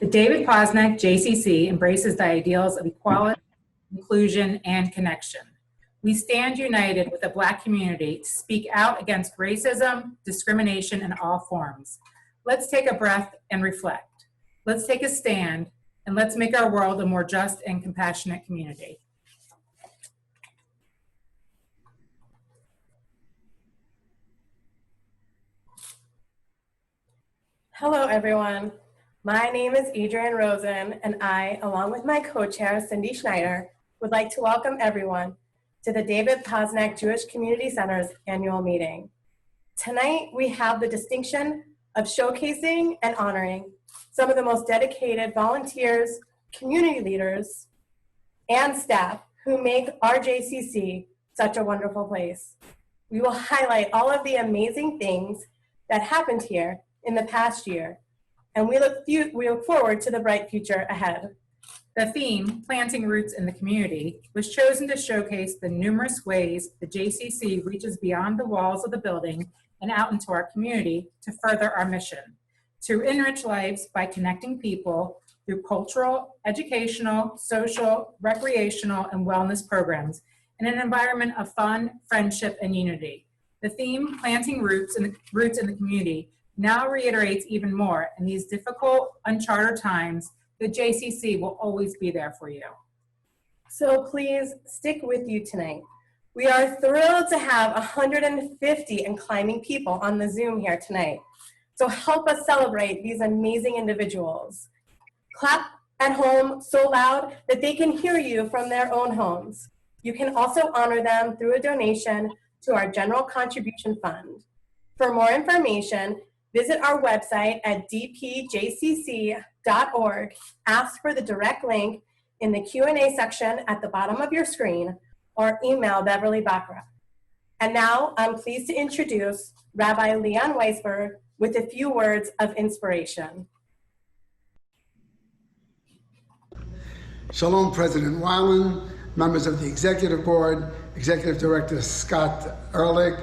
The David Posnack JCC embraces the ideals of equality, inclusion, and connection. We stand united with the Black community to speak out against racism, discrimination in all forms. Let's take a breath and reflect. Let's take a stand, and let's make our world a more just and compassionate community. Hello, everyone. My name is Adrienne Rosen, and I, along with my co-chair, Cindy Schneider, would like to welcome everyone to the David Posnack Jewish Community Center's annual meeting. Tonight, we have the distinction of showcasing and honoring some of the most dedicated volunteers, community leaders, and staff who make our JCC such a wonderful place. We will highlight all of the amazing things that happened here in the past year, and we look forward to the bright future ahead. The theme, Planting Roots in the Community, was chosen to showcase the numerous ways the JCC reaches beyond the walls of the building and out into our community to further our mission, to enrich lives by connecting people through cultural, educational, social, recreational, and wellness programs in an environment of fun, friendship, and unity. The theme, Planting Roots in the Community, now reiterates even more in these difficult, uncharted times. The JCC will always be there for you. So please stick with you tonight. We are thrilled to have 150 and climbing people on the Zoom here tonight. So help us celebrate these amazing individuals. Clap at home so loud that they can hear you from their own homes. You can also honor them through a donation to our General Contribution Fund. For more information, visit our website at dpjcc.org, ask for the direct link in the Q&A section at the bottom of your screen, or email Beverly Bakra. And now I'm pleased to introduce Rabbi Leon Weisberg with a few words of inspiration. Shalom, President Weiland, members of the Executive Board, Executive Director Scott Ehrlich,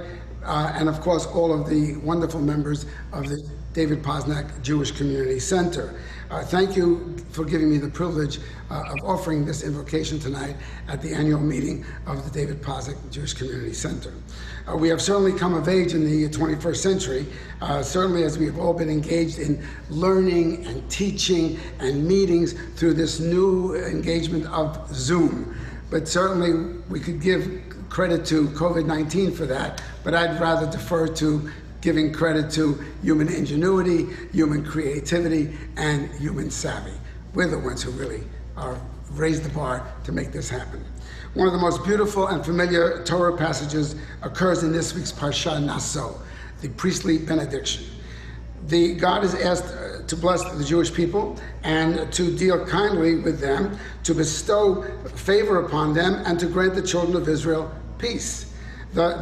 and of course, all of the wonderful members of the David Posnack Jewish Community Center. Thank you for giving me the privilege of offering this invocation tonight at the annual meeting of the David Posnack Jewish Community Center. We have certainly come of age in the 21st century, certainly as we have all been engaged in learning and teaching and meetings through this new engagement of Zoom. But certainly we could give credit to COVID-19 for that, but I'd rather defer to giving credit to human ingenuity, human creativity, and human savvy. We're the ones who really raised the bar to make this happen. One of the most beautiful and familiar Torah passages occurs in this week's Parsha Naso, the priestly benediction. God is asked to bless the Jewish people and to deal kindly with them, to bestow favor upon them, and to grant the children of Israel peace. The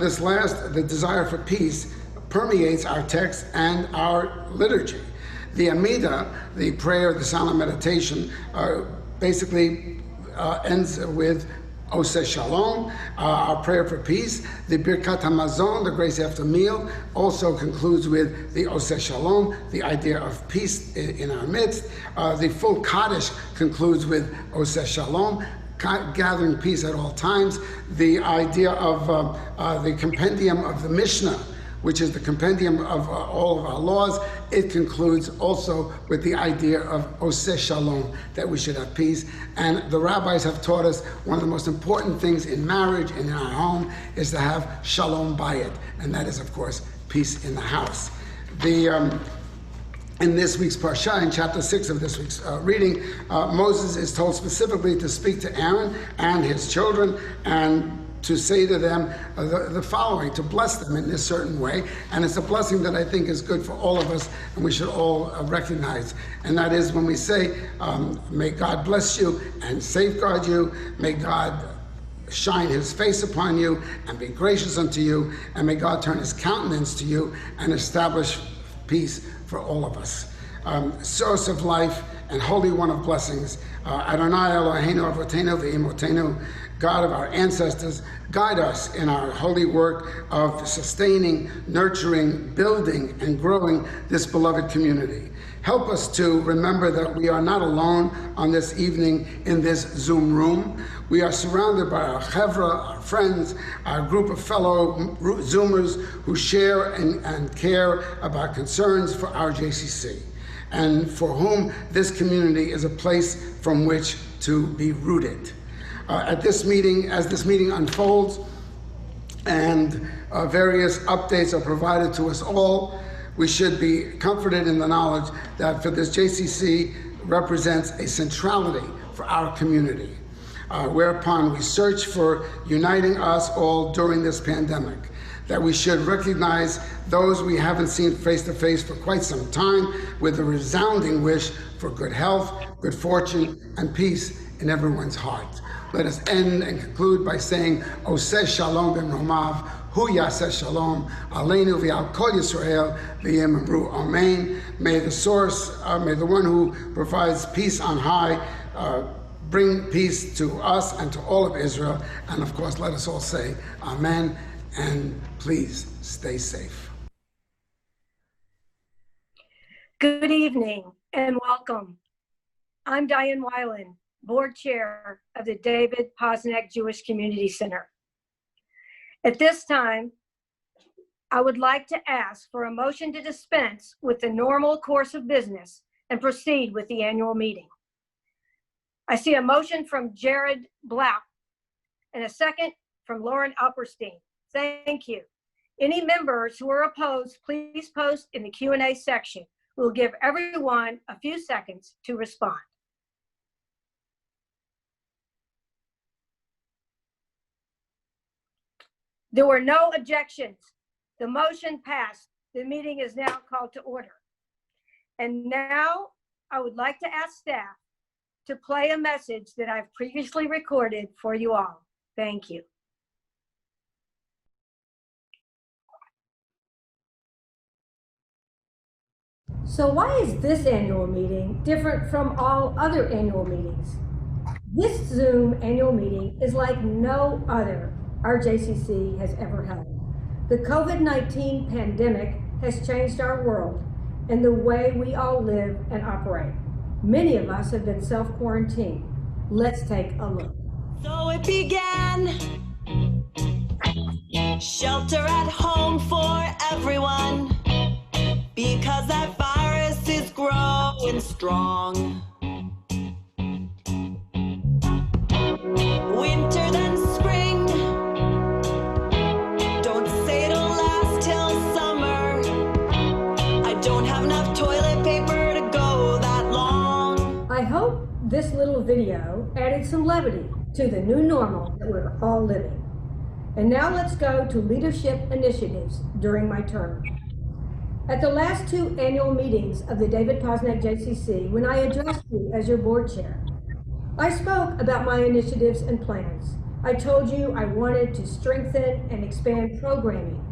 desire for peace permeates our text and our liturgy. The Amidah, the prayer, the solemn meditation, basically ends with Oseh Shalom, our prayer for peace. The Birkat HaMazon, the grace after meal, also concludes with the Oseh Shalom, the idea of peace in our midst. The full Kaddish concludes with Oseh Shalom, gathering peace at all times. The idea of the compendium of the Mishnah, which is the compendium of all of our laws, it concludes also with the idea of Oseh Shalom, that we should have peace. And the rabbis have taught us one of the most important things in marriage and in our home is to have Shalom Bayit, and that is, of course, peace in the house. In this week's Parsha, in chapter 6 of this week's reading, Moses is told specifically to speak to Aaron and his children and to say to them the following, to bless them in this certain way. And it's a blessing that I think is good for all of us and we should all recognize. And that is when we say, may God bless you and safeguard you, may God shine his face upon you and be gracious unto you, and may God turn his countenance to you and establish peace for all of us. Source of life and Holy One of blessings, Adonai Eloheinu Avotenu Ve'imotenu, God of our ancestors, guide us in our holy work of sustaining, nurturing, building, and growing this beloved community. help us to remember that we are not alone on this evening in this Zoom room. We are surrounded by our chevra, our friends, our group of fellow Zoomers who share and care about concerns for our JCC, and for whom this community is a place from which to be rooted. As this meeting unfolds and various updates are provided to us all, we should be comforted in the knowledge that for this JCC represents a centrality for our community, whereupon we search for uniting us all during this pandemic, that we should recognize those we haven't seen face to face for quite some time with a resounding wish for good health, good fortune, and peace in everyone's heart. Let us end and conclude by saying, Oseh Shalom b'mromav, Hu Yaseh Shalom, Aleinu v'al Kol Yisrael v'yem amru Amen. May the source, may the one who provides peace on high, bring peace to us and to all of Israel. And of course, let us all say Amen, and please stay safe. Good evening and welcome. I'm Diane Weiland, Board Chair of the David Posnack Jewish Community Center. At this time, I would like to ask for a motion to dispense with the normal course of business and proceed with the annual meeting. I see a motion from Jared Black and a second from Lauren Alperstein. Thank you. Any members who are opposed, please post in the Q&A section. We'll give everyone a few seconds to respond. There were no objections. The motion passed. The meeting is now called to order. And now I would like to ask staff to play a message that I've previously recorded for you all. Thank you. So why is this annual meeting different from all other annual meetings? This Zoom annual meeting is like no other our JCC has ever held. The COVID-19 pandemic has changed our world and the way we all live and operate. Many of us have been self-quarantined. Let's take a look. So it began, shelter at home for everyone, because that virus is growing strong. Winter then spring, don't say it'll last till summer. I don't have enough toilet paper to go that long. I hope this little video added some levity to the new normal that we're all living. And now let's go to leadership initiatives during my term. At the last two annual meetings of the David Posnack JCC, when I addressed you as your board chair, I spoke about my initiatives and plans. I told you I wanted to strengthen and expand programming,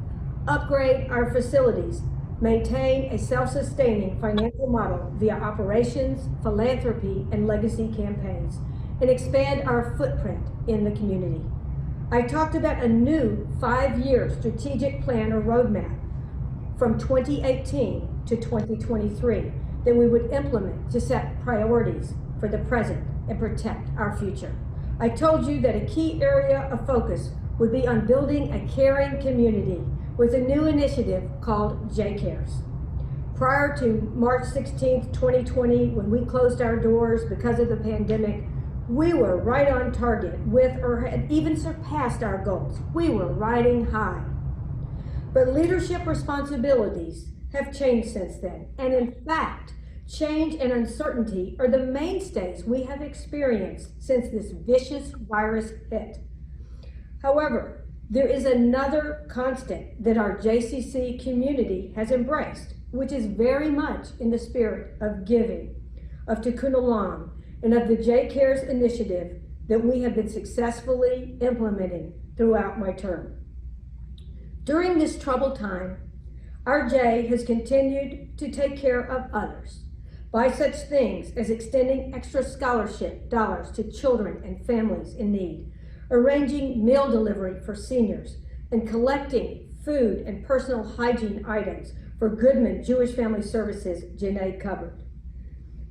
upgrade our facilities, maintain a self-sustaining financial model via operations, philanthropy, and legacy campaigns, and expand our footprint in the community. I talked about a new 5-year strategic plan or roadmap from 2018 to 2023 that we would implement to set priorities for the present and protect our future. I told you that a key area of focus would be on building a caring community with a new initiative called J-Cares. Prior to March 16th, 2020, when we closed our doors because of the pandemic, we were right on target with or had even surpassed our goals. We were riding high. But leadership responsibilities have changed since then. And in fact, change and uncertainty are the mainstays we have experienced since this vicious virus hit. However, there is another constant that our JCC community has embraced, which is very much in the spirit of giving, of Tikkun Olam, and of the J-Cares initiative that we have been successfully implementing throughout my term. During this troubled time, our J has continued to take care of others by such things as extending extra scholarship dollars to children and families in need, arranging meal delivery for seniors, and collecting food and personal hygiene items for Goodman Jewish Family Services Janae Cupboard.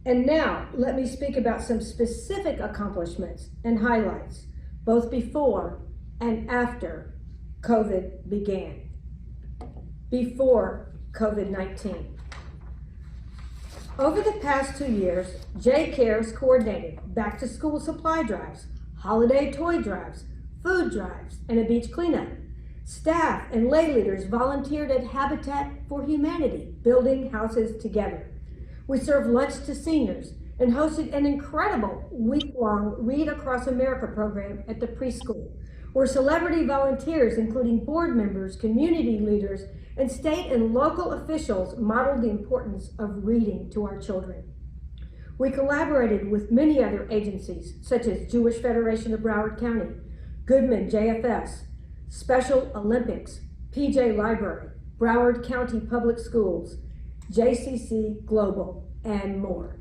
And now, let me speak about some specific accomplishments and highlights, both before and after COVID began. Before COVID-19. Over the past 2 years, J-CARES coordinated back-to-school supply drives, holiday toy drives, food drives, and a beach cleanup. Staff and lay leaders volunteered at Habitat for Humanity, building houses together. We served lunch to seniors and hosted an incredible week-long Read Across America program at the preschool, where celebrity volunteers, including board members, community leaders, and state and local officials modeled the importance of reading to our children. We collaborated with many other agencies, such as Jewish Federation of Broward County, Goodman JFS, Special Olympics, PJ Library, Broward County Public Schools, JCC Global, and more.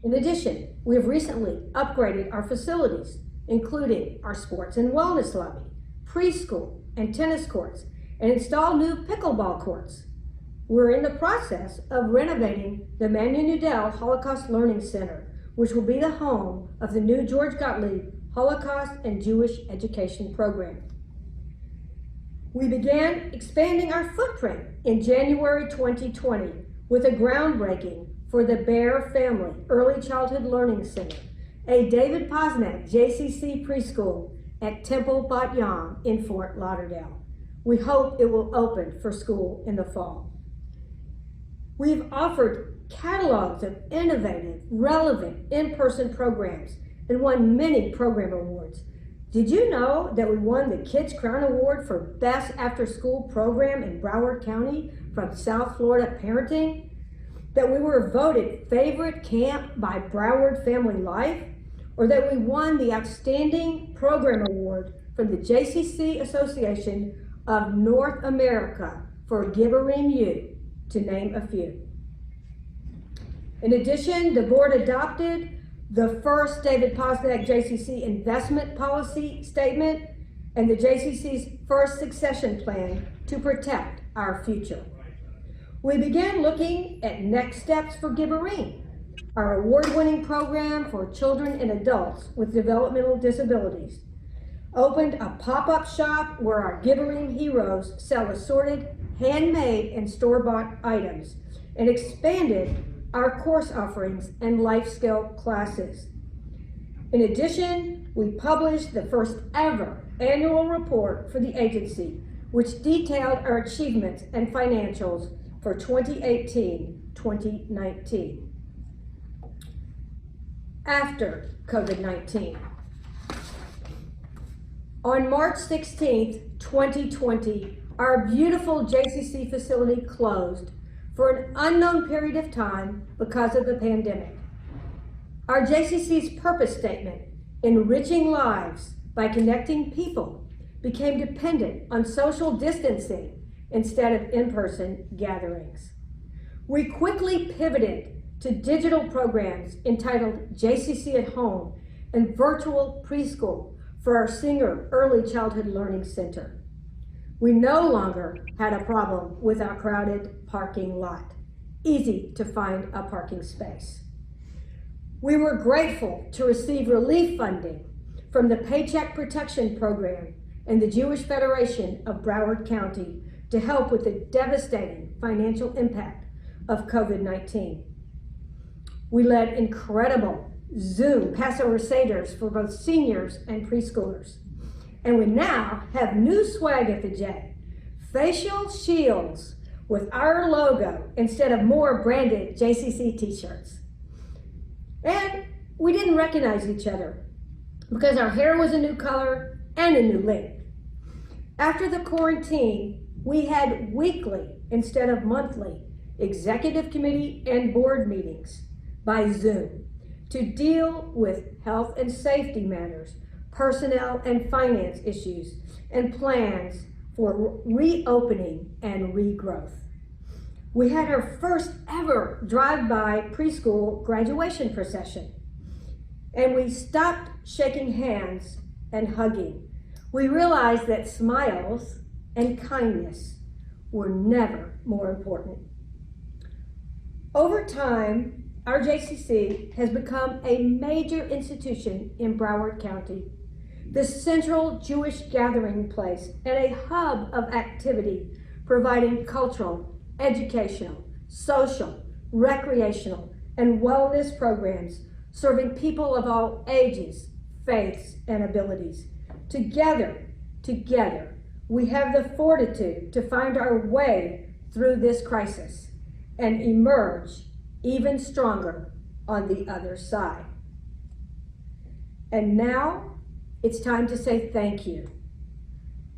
In addition, we have recently upgraded our facilities, including our sports and wellness lobby, preschool, and tennis courts, and installed new pickleball courts. We're in the process of renovating the Manu Nudell Holocaust Learning Center, which will be the home of the new George Gottlieb Holocaust and Jewish Education Program. We began expanding our footprint in January 2020 with a groundbreaking for the Bear Family Early Childhood Learning Center, a David Posnack JCC preschool at Temple Bat Yam in Fort Lauderdale. We hope it will open for school in the fall. We've offered catalogs of innovative, relevant, in-person programs and won many program awards. Did you know that we won the Kids Crown Award for Best After-School Program in Broward County from South Florida Parenting? That we were voted favorite camp by Broward Family Life? Or that we won the Outstanding Program Award from the JCC Association of North America for Gibborim U, to name a few. In addition, the board adopted the first David Posnack JCC investment policy statement and the JCC's first succession plan to protect our future. We began looking at next steps for Gibborim, our award-winning program for children and adults with developmental disabilities. Opened a pop-up shop where our Gibborim heroes sell assorted, handmade, and store-bought items, and expanded our course offerings and life skill classes. In addition, we published the first ever annual report for the agency, which detailed our achievements and financials for 2018-2019. After COVID-19. On March 16th, 2020, our beautiful JCC facility closed for an unknown period of time because of the pandemic. Our JCC's purpose statement, enriching lives by connecting people, became dependent on social distancing instead of in-person gatherings. We quickly pivoted to digital programs entitled JCC at Home and virtual preschool for our Singer Early Childhood Learning Center. We no longer had a problem with our crowded parking lot. Easy to find a parking space. We were grateful to receive relief funding from the Paycheck Protection Program and the Jewish Federation of Broward County to help with the devastating financial impact of COVID-19. We led incredible Zoom Passover Seders for both seniors and preschoolers. And we now have new swag at the J. Facial shields with our logo instead of more branded JCC t-shirts. And we didn't recognize each other because our hair was a new color and a new length. After the quarantine, we had weekly instead of monthly executive committee and board meetings by Zoom to deal with health and safety matters, personnel and finance issues, and plans for reopening and regrowth. We had our first ever drive-by preschool graduation procession, and we stopped shaking hands and hugging. We realized that smiles and kindness were never more important. Over time, our JCC has become a major institution in Broward County, the central Jewish gathering place and a hub of activity providing cultural, educational, social, recreational, and wellness programs serving people of all ages, faiths, and abilities. Together, we have the fortitude to find our way through this crisis and emerge even stronger on the other side. And now it's time to say thank you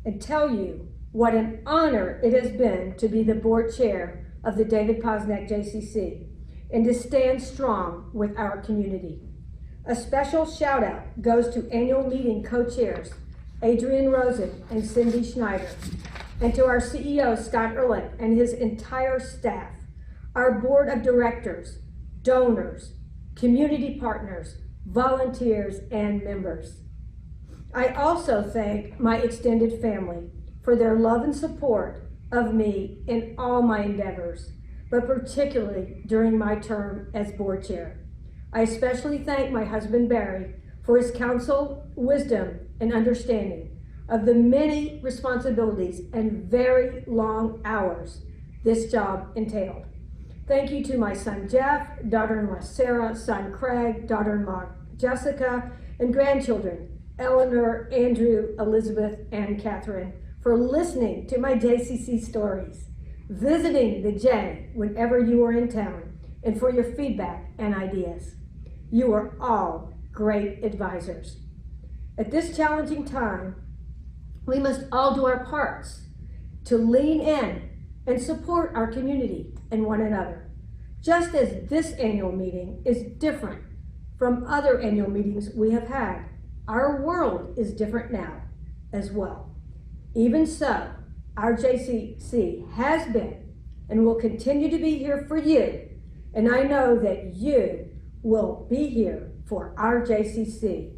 and tell you what an honor it has been to be the board chair of the David Posnack JCC and to stand strong with our community. A special shout out goes to annual meeting co-chairs Adrienne Rosen and Cindy Schneider, and to our CEO Scott Ehrlich and his entire staff, our board of directors, donors, community partners, volunteers, and members. I also thank my extended family for their love and support of me in all my endeavors, but particularly during my term as board chair. I especially thank my husband Barry for his counsel, wisdom, and understanding of the many responsibilities and very long hours this job entailed. Thank you to my son Jeff, daughter-in-law Sarah, son Craig, daughter-in-law Jessica, and grandchildren Eleanor, Andrew, Elizabeth, and Catherine for listening to my JCC stories, visiting the J whenever you are in town, and for your feedback and ideas. You are all great advisors. At this challenging time, we must all do our parts to lean in and support our community and one another. Just as this annual meeting is different from other annual meetings we have had, our world is different now as well. Even so, our JCC has been and will continue to be here for you, and I know that you will be here for our JCC.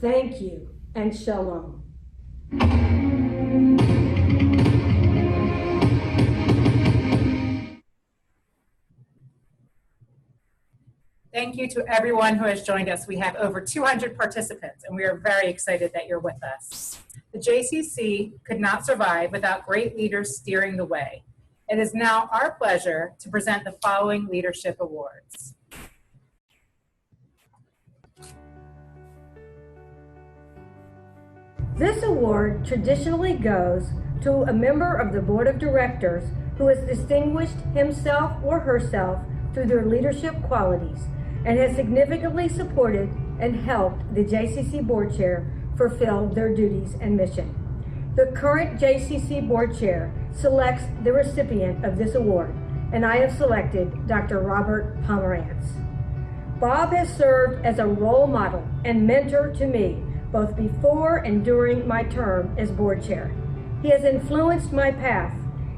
Thank you and shalom. Thank you to everyone who has joined us. We have over 200 participants, and we are very excited that you're with us. The JCC could not survive without great leaders steering the way. It is now our pleasure to present the following leadership awards. This award traditionally goes to a member of the board of directors who has distinguished himself or herself through their leadership qualities and has significantly supported and helped the JCC board chair fulfill their duties and mission. The current JCC board chair selects the recipient of this award, and I have selected Dr. Robert Pomerantz. Bob has served as a role model and mentor to me both before and during my term as board chair. He has influenced my path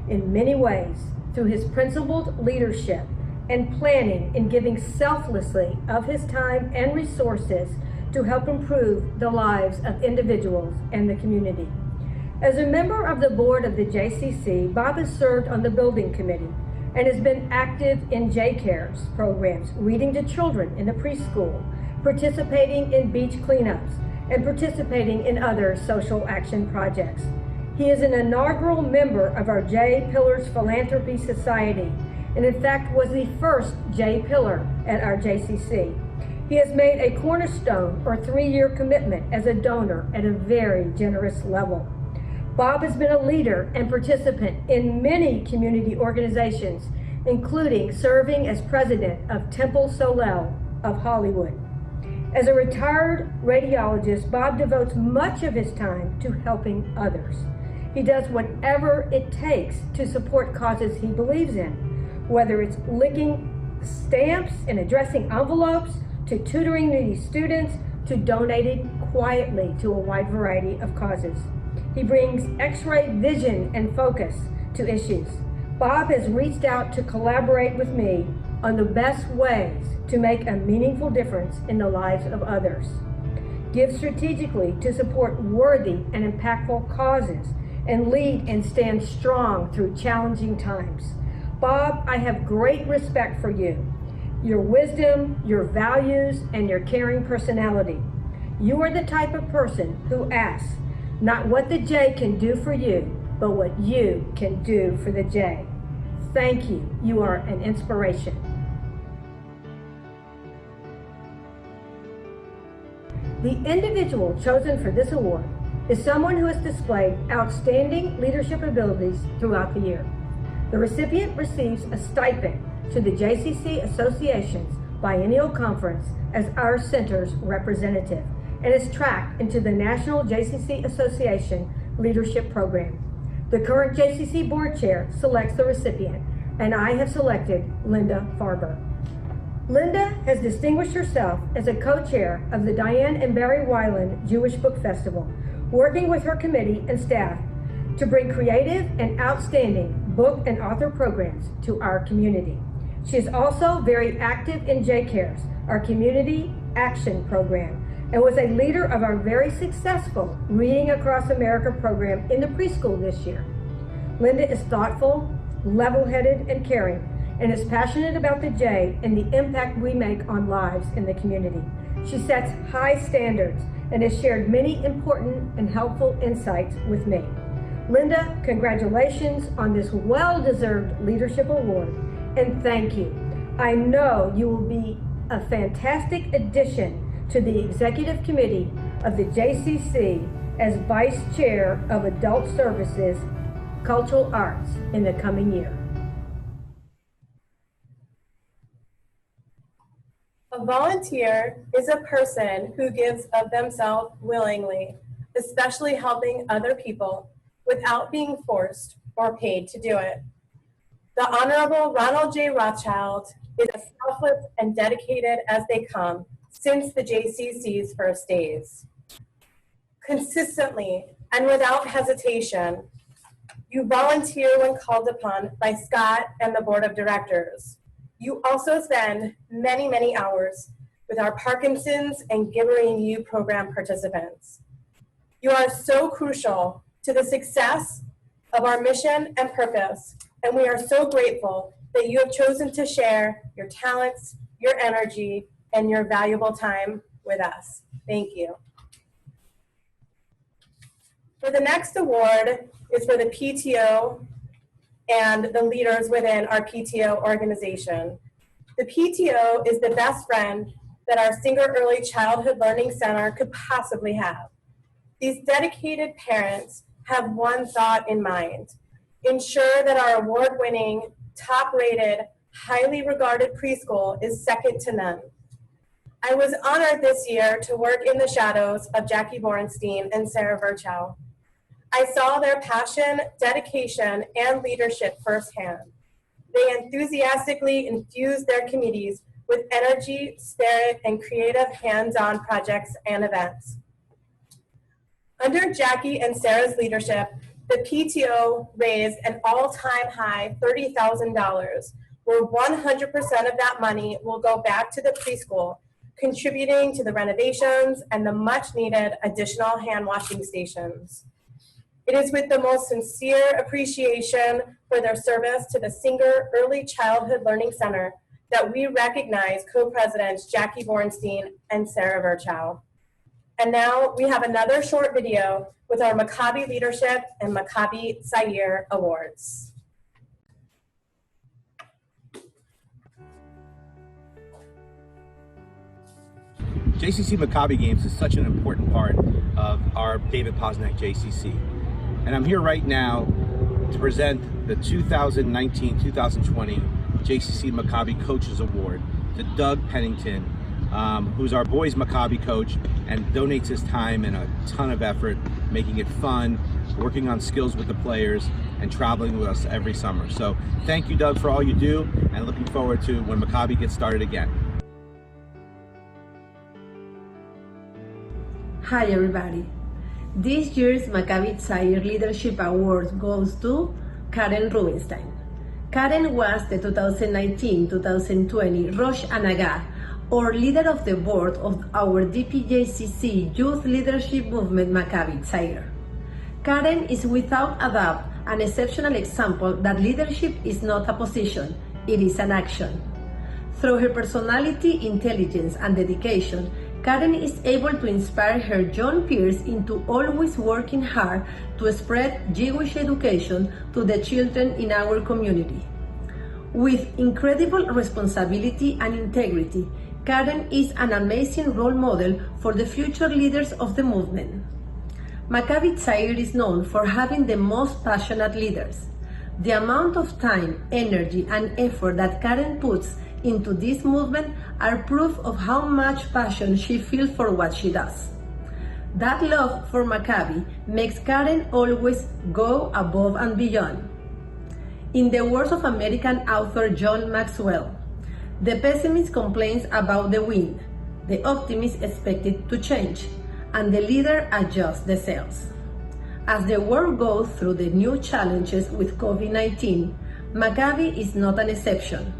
in many ways through his principled leadership and planning in giving selflessly of his time and resources to help improve the lives of individuals and the community. As a member of the board of the JCC, Bob has served on the building committee and has been active in J-Cares programs, reading to children in the preschool, participating in beach cleanups, and participating in other social action projects. He is an inaugural member of our J Pillars Philanthropy Society, and in fact was the first J Pillar at our JCC. He has made a cornerstone or 3-year commitment as a donor at a very generous level. Bob has been a leader and participant in many community organizations, including serving as president of Temple Solel of Hollywood. As a retired radiologist, Bob devotes much of his time to helping others. He does whatever it takes to support causes he believes in, whether it's licking stamps and addressing envelopes, to tutoring needy students, to donating quietly to a wide variety of causes. He brings X-ray vision and focus to issues. Bob has reached out to collaborate with me on the best ways to make a meaningful difference in the lives of others. Give strategically to support worthy and impactful causes and lead and stand strong through challenging times. Bob, I have great respect for you, your wisdom, your values, and your caring personality. You are the type of person who asks not what the J can do for you, but what you can do for the J. Thank you. You are an inspiration. The individual chosen for this award is someone who has displayed outstanding leadership abilities throughout the year. The recipient receives a stipend to the JCC Association's biennial conference as our center's representative and is tracked into the National JCC Association Leadership Program. The current JCC board chair selects the recipient, and I have selected Linda Farber. Linda has distinguished herself as a co-chair of the Diane and Barry Weiland Jewish Book Festival, working with her committee and staff to bring creative and outstanding book and author programs to our community. She is also very active in J-Cares, our community action program, and was a leader of our very successful Reading Across America program in the preschool this year. Linda is thoughtful, level-headed, and caring, and is passionate about the J and the impact we make on lives in the community. She sets high standards and has shared many important and helpful insights with me. Linda, congratulations on this well-deserved leadership award, and thank you. I know you will be a fantastic addition to the executive committee of the JCC as Vice Chair of Adult Services, Cultural Arts in the coming year. A volunteer is a person who gives of themselves willingly, especially helping other people without being forced or paid to do it. The Honorable Ronald J. Rothschild is as selfless and dedicated as they come since the JCC's first days. Consistently and without hesitation, you volunteer when called upon by Scott and the Board of Directors. You also spend many, many hours with our Parkinson's and Gibbering U program participants. You are so crucial to the success of our mission and purpose, and we are so grateful that you have chosen to share your talents, your energy, and your valuable time with us. Thank you. For the next award is for the PTO and the leaders within our PTO organization. The PTO is the best friend that our Singer Early Childhood Learning Center could possibly have. These dedicated parents have one thought in mind: ensure that our award-winning, top-rated, highly regarded preschool is second to none. I was honored this year to work in the shadows of Jackie Borenstein and Sarah Virchow. I saw their passion, dedication, and leadership firsthand. They enthusiastically infused their committees with energy, spirit, and creative hands-on projects and events. Under Jackie and Sarah's leadership, the PTO raised an all-time high $30,000, where 100% of that money will go back to the preschool, contributing to the renovations and the much-needed additional hand-washing stations. It is with the most sincere appreciation for their service to the Singer Early Childhood Learning Center that we recognize co-presidents Jackie Borenstein and Sarah Virchow. And now we have another short video with our Maccabi Leadership and Maccabi Tzair Awards. JCC Maccabi Games is such an important part of our David Posnack JCC. And I'm here right now to present the 2019-2020 JCC Maccabi Coaches Award to Doug Pennington, who's our boys Maccabi coach and donates his time and a ton of effort, making it fun, working on skills with the players, and traveling with us every summer. So thank you, Doug, for all you do, and looking forward to when Maccabi gets started again. Hi everybody. This year's Maccabi Tzair Leadership Award goes to Karen Rubinstein. Karen was the 2019-2020 Rosh Hanagah, or leader of the board of our DPJCC Youth Leadership Movement Maccabi Tzair. Karen is without a doubt an exceptional example that leadership is not a position, it is an action. Through her personality, intelligence, and dedication, Karen is able to inspire her young peers into always working hard to spread Jewish education to the children in our community. With incredible responsibility and integrity, Karen is an amazing role model for the future leaders of the movement. Maccabi Tzair is known for having the most passionate leaders. The amount of time, energy, and effort that Karen puts into this movement are proof of how much passion she feels for what she does. That love for Maccabi makes Karen always go above and beyond. In the words of American author John Maxwell, the pessimist complains about the wind, the optimist expects it to change, and the leader adjusts the sails. As the world goes through the new challenges with COVID-19, Maccabi is not an exception.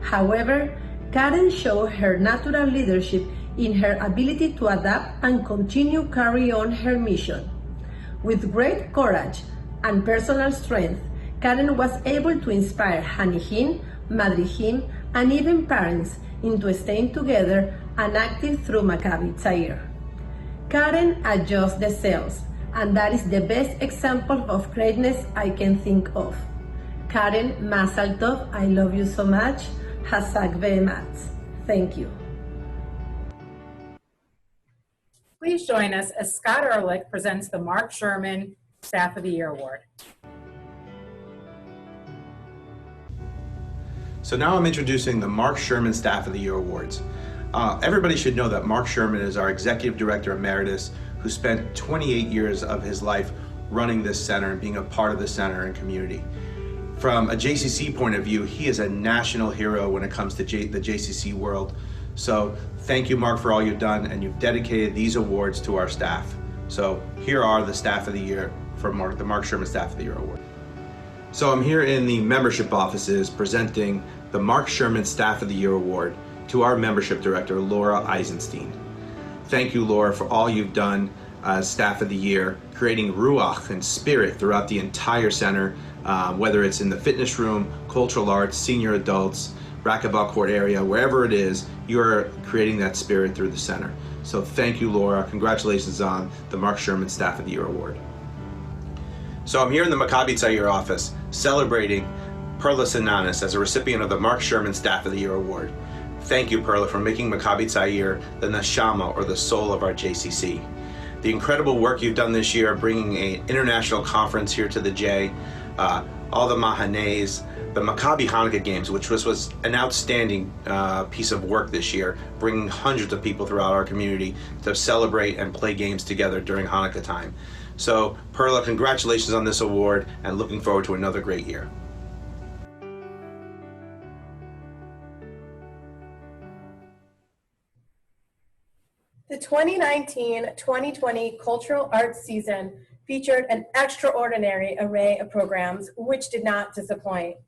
However, Karen showed her natural leadership in her ability to adapt and continue carry on her mission. With great courage and personal strength, Karen was able to inspire Hanihin, Madrihim, and even parents into staying together and active through Maccabi Tzair. Karen adjusts the sails, and that is the best example of greatness I can think of. Karen, Mazal Tov, I love you so much. Hazak ve'ematz. Thank you. Please join us as Scott Ehrlich presents the Mark Sherman Staff of the Year Award. So now I'm introducing the Mark Sherman Staff of the Year Awards. Everybody should know that Mark Sherman is our Executive Director Emeritus who spent 28 years of his life running this center and being a part of the center and community. From a JCC point of view, he is a national hero when it comes to the JCC world. So thank you, Mark, for all you've done, and you've dedicated these awards to our staff. So here are the Staff of the Year for the Mark Sherman Staff of the Year Award. So I'm here in the membership offices presenting the Mark Sherman Staff of the Year Award to our membership director, Laura Eisenstein. Thank you, Laura, for all you've done as Staff of the Year, creating ruach and spirit throughout the entire center, whether it's in the fitness room, cultural arts, senior adults, racquetball court area, wherever it is, you're creating that spirit through the center. So thank you, Laura. Congratulations on the Mark Sherman Staff of the Year Award. So I'm here in the Maccabi Tzair office celebrating Perla Sinanis as a recipient of the Mark Sherman Staff of the Year Award. Thank you, Perla, for making Maccabi Tzair the neshama, or the soul of our JCC. The incredible work you've done this year, bringing an international conference here to the J, all the Mahanes, the Maccabi Hanukkah Games, which was an outstanding piece of work this year, bringing hundreds of people throughout our community to celebrate and play games together during Hanukkah time. So, Perla, congratulations on this award, and looking forward to another great year. The 2019-2020 Cultural Arts season featured an extraordinary array of programs, which did not disappoint.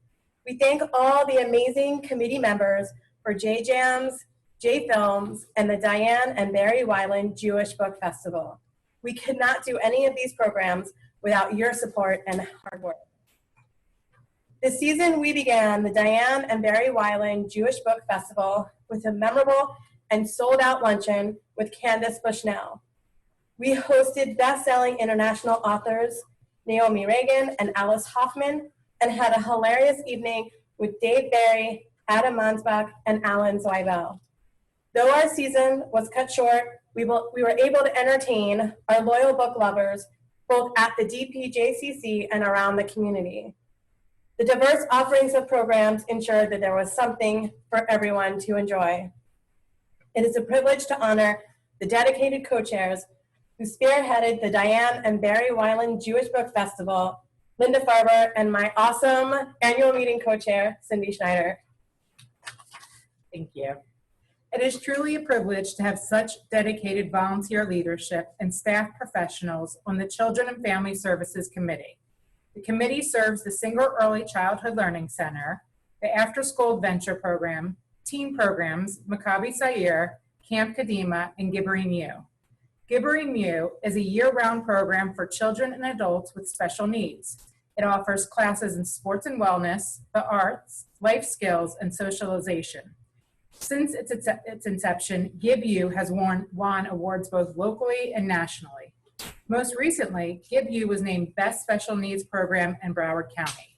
We thank all the amazing committee members for J-Jams, J-Films, and the Diane and Barry Weiland Jewish Book Festival. We could not do any of these programs without your support and hard work. This season, we began the Diane and Barry Weiland Jewish Book Festival with a memorable and sold-out luncheon with Candace Bushnell. We hosted best-selling international authors Naomi Reagan and Alice Hoffman, and had a hilarious evening with Dave Barry, Adam Mansbach, and Alan Zweibel. Though our season was cut short, we were able to entertain our loyal book lovers both at the DPJCC and around the community. The diverse offerings of programs ensured that there was something for everyone to enjoy. It is a privilege to honor the dedicated co-chairs who spearheaded the Diane and Barry Weiland Jewish Book Festival, Linda Farber, and my awesome annual meeting co-chair, Cindy Schneider. Thank you. It is truly a privilege to have such dedicated volunteer leadership and staff professionals on the Children and Family Services Committee. The committee serves the Singer Early Childhood Learning Center, the After School Adventure Program, teen programs, Maccabi Tzair, Camp Kadima, and Gibborim U. Gibborim U is a year-round program for children and adults with special needs. It offers classes in sports and wellness, the arts, life skills, and socialization. Since its inception, GiveU has won awards both locally and nationally. Most recently, GiveU was named Best Special Needs Program in Broward County.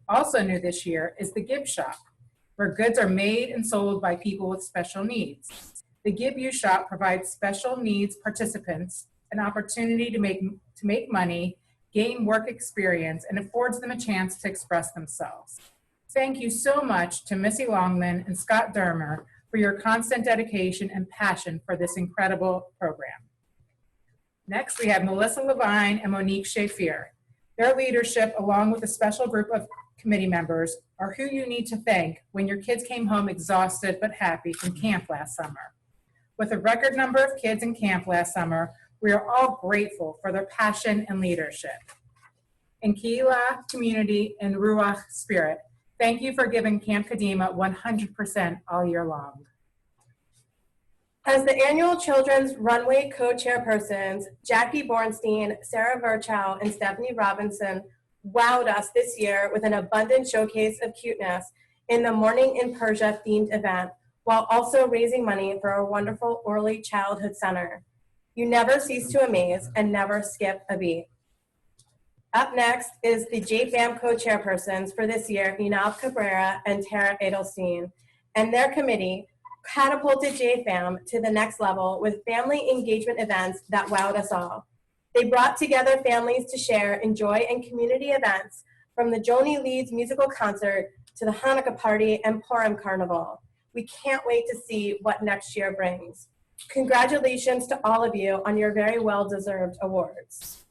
Also new this year is the Give Shop, where goods are made and sold by people with special needs. The GiveU Shop provides special needs participants an opportunity to make money, gain work experience, and affords them a chance to express themselves. Thank you so much to Missy Longman and Scott Dermer for your constant dedication and passion for this incredible program. Next, we have Melissa Levine and Monique Shafir. Their leadership, along with a special group of committee members, are who you need to thank when your kids came home exhausted but happy from camp last summer. With a record number of kids in camp last summer, we are all grateful for their passion and leadership. In Keilah community and Ruach spirit, thank you for giving Camp Kadima 100% all year long. As the annual Children's Runway co-chairpersons, Jackie Bornstein, Sarah Virchow, and Stephanie Robinson wowed us this year with an abundant showcase of cuteness in the Morning in Persia themed event, while also raising money for our wonderful Early Childhood Center. You never cease to amaze and never skip a beat. Up next is the JFAM co-chairpersons for this year, Inab Cabrera and Tara Edelstein, and their committee catapulted JFAM to the next level with family engagement events that wowed us all. They brought together families to share in joy and community events, from the Joni Leeds musical concert to the Hanukkah party and Purim Carnival. We can't wait to see what next year brings. Congratulations to all of you on your very well-deserved awards.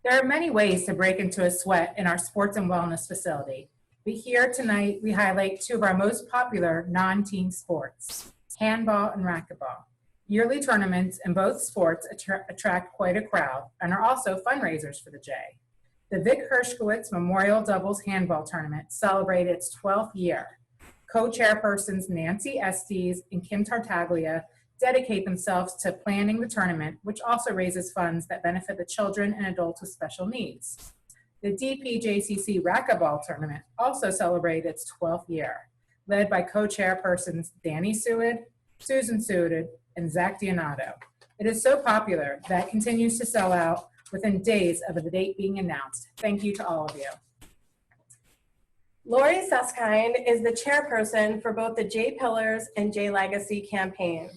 There are many ways to break into a sweat in our sports and wellness facility. But here tonight, we highlight two of our most popular non-team sports, handball and racquetball. Yearly tournaments in both sports attract quite a crowd and are also fundraisers for the J. The Vic Hershkowitz Memorial Doubles Handball Tournament celebrated its 12th year. Co-chairpersons Nancy Estes and Kim Tartaglia dedicate themselves to planning the tournament, which also raises funds that benefit the children and adults with special needs. The DPJCC Racquetball Tournament also celebrated its 12th year, led by co-chairpersons Danny Seward, Susan Seward, and Zach Dionato. It is so popular that it continues to sell out within days of the date being announced. Thank you to all of you. Lori Susskind is the chairperson for both the J Pillars and J Legacy campaign.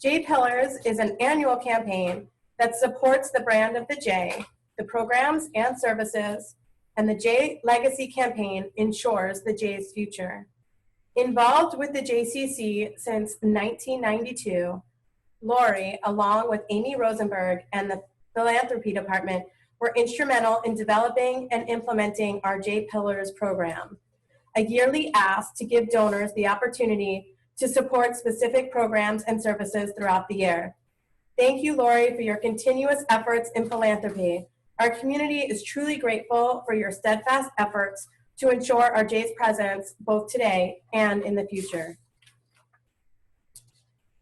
J Pillars is an annual campaign that supports the brand of the J, the programs and services, and the J Legacy campaign ensures the J's future. Involved with the JCC since 1992, Lori, along with Amy Rosenberg and the philanthropy department, were instrumental in developing and implementing our J Pillars program, a yearly ask to give donors the opportunity to support specific programs and services throughout the year. Thank you, Lori, for your continuous efforts in philanthropy. Our community is truly grateful for your steadfast efforts to ensure our J's presence both today and in the future.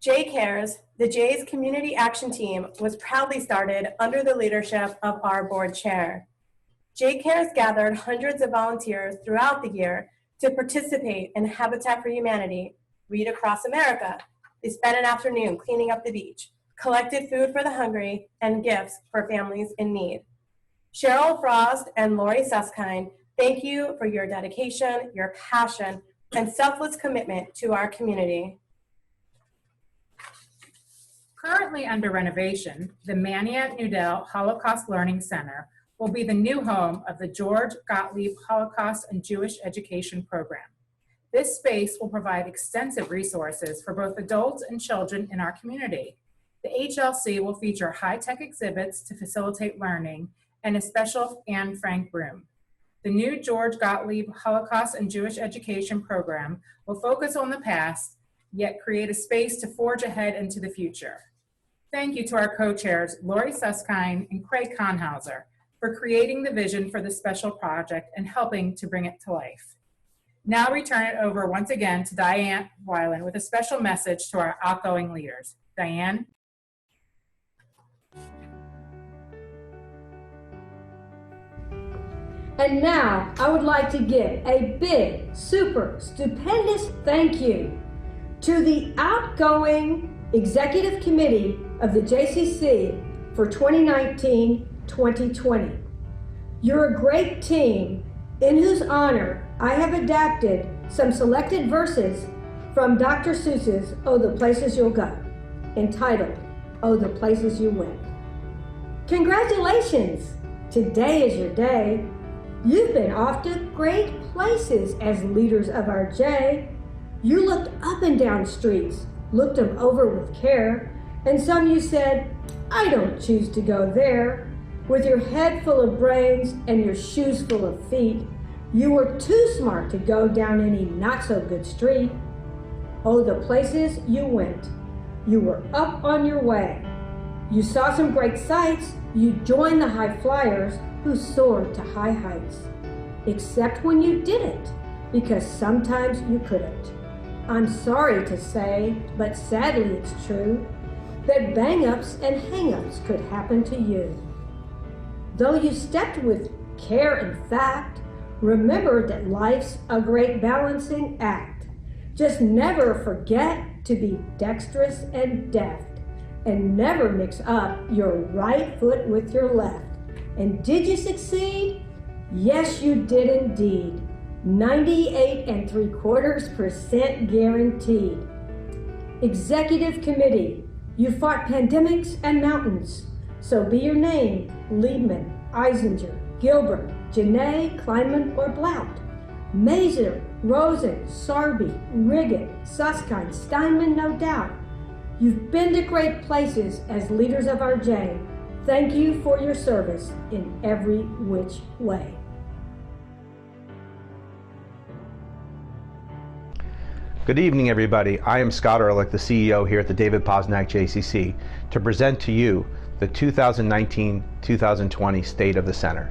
J Cares, the J's Community Action Team, was proudly started under the leadership of our board chair. J Cares gathered hundreds of volunteers throughout the year to participate in Habitat for Humanity, Read Across America. They spent an afternoon cleaning up the beach, collected food for the hungry, and gifts for families in need. Cheryl Frost and Lori Susskind, thank you for your dedication, your passion, and selfless commitment to our community. Currently under renovation, the Maniat Nudell Holocaust Learning Center will be the new home of the George Gottlieb Holocaust and Jewish Education Program. This space will provide extensive resources for both adults and children in our community. The HLC will feature high-tech exhibits to facilitate learning and a special Anne Frank room. The new George Gottlieb Holocaust and Jewish Education Program will focus on the past, yet create a space to forge ahead into the future. Thank you to our co-chairs, Lori Susskind and Craig Conhauser, for creating the vision for this special project and helping to bring it to life. Now we turn it over once again to Diane Weiland with a special message to our outgoing leaders. Diane? And now I would like to give a big, super, stupendous thank you to the outgoing Executive Committee of the JCC for 2019-2020. You're a great team in whose honor I have adapted some selected verses from Dr. Seuss's Oh, the Places You'll Go, entitled Oh, the Places You Went. Congratulations! Today is your day. You've been off to great places as leaders of our J. You looked up and down streets, looked them over with care, and some you said, I don't choose to go there. With your head full of brains and your shoes full of feet, you were too smart to go down any not-so-good street. Oh, the places you went. You were up on your way. You saw some great sights. You joined the high flyers who soared to high heights. Except when you didn't, because sometimes you couldn't. I'm sorry to say, but sadly it's true, that bang-ups and hang-ups could happen to you. Though you stepped with care and fact, remember that life's a great balancing act. Just never forget to be dexterous and deft, and never mix up your right foot with your left. And did you succeed? Yes, you did indeed. 98.75% guaranteed. Executive Committee, you fought pandemics and mountains. So be your name, Liebman, Eisinger, Gilbert, Janae, Kleinman, or Blount. Mazer, Rosen, Sarby, Riggett, Susskind, Steinman, no doubt. You've been to great places as leaders of our J. Thank you for your service in every which way. Good evening, everybody. I am Scott Ehrlich, the CEO here at the David Posnack JCC, to present to you the 2019-2020 State of the Center.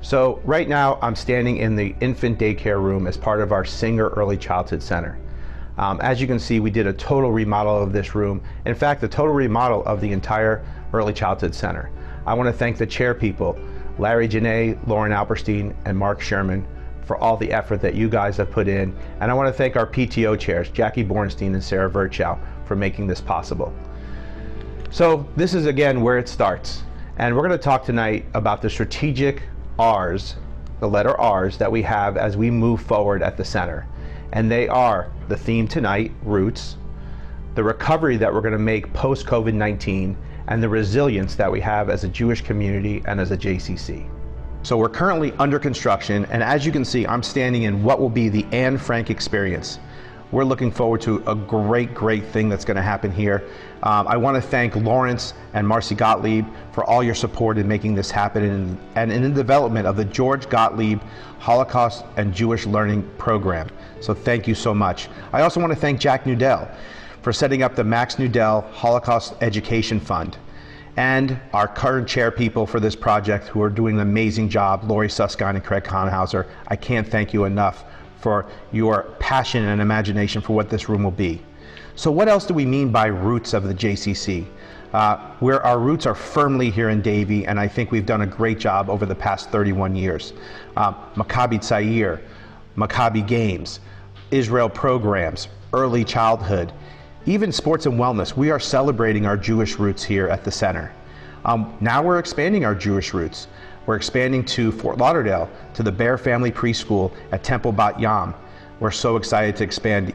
So right now, I'm standing in the infant daycare room as part of our Singer Early Childhood Center. As you can see, we did a total remodel of this room. In fact, a total remodel of the entire Early Childhood Center. I want to thank the chair people, Larry Janae, Lauren Alperstein, and Mark Sherman, for all the effort that you guys have put in. And I want to thank our PTO chairs, Jackie Bornstein and Sarah Virchow, for making this possible. So this is again where it starts. And we're going to talk tonight about the strategic R's, the letter R's, that we have as we move forward at the center. And they are the theme tonight, roots, the recovery that we're going to make post-COVID-19, and the resilience that we have as a Jewish community and as a JCC. So we're currently under construction, and as you can see, I'm standing in what will be the Anne Frank experience. We're looking forward to a great thing that's going to happen here. I want to thank Lawrence and Marcy Gottlieb for all your support in making this happen and in the development of the George Gottlieb Holocaust and Jewish Learning Program. So thank you so much. I also want to thank Jack Nudell for setting up the Max Nudell Holocaust Education Fund, and our current chair people for this project who are doing an amazing job, Lori Susskind and Craig Honhauser. I can't thank you enough for your passion and imagination for what this room will be. So what else do we mean by roots of the JCC? Where our roots are firmly here in Davie, and I think we've done a great job over the past 31 years. Maccabi Tzair, Maccabi Games, Israel programs, early childhood, even sports and wellness. We are celebrating our Jewish roots here at the center. Now we're expanding our Jewish roots. We're expanding to Fort Lauderdale, to the Bear Family Preschool at Temple Bat Yam. We're so excited to expand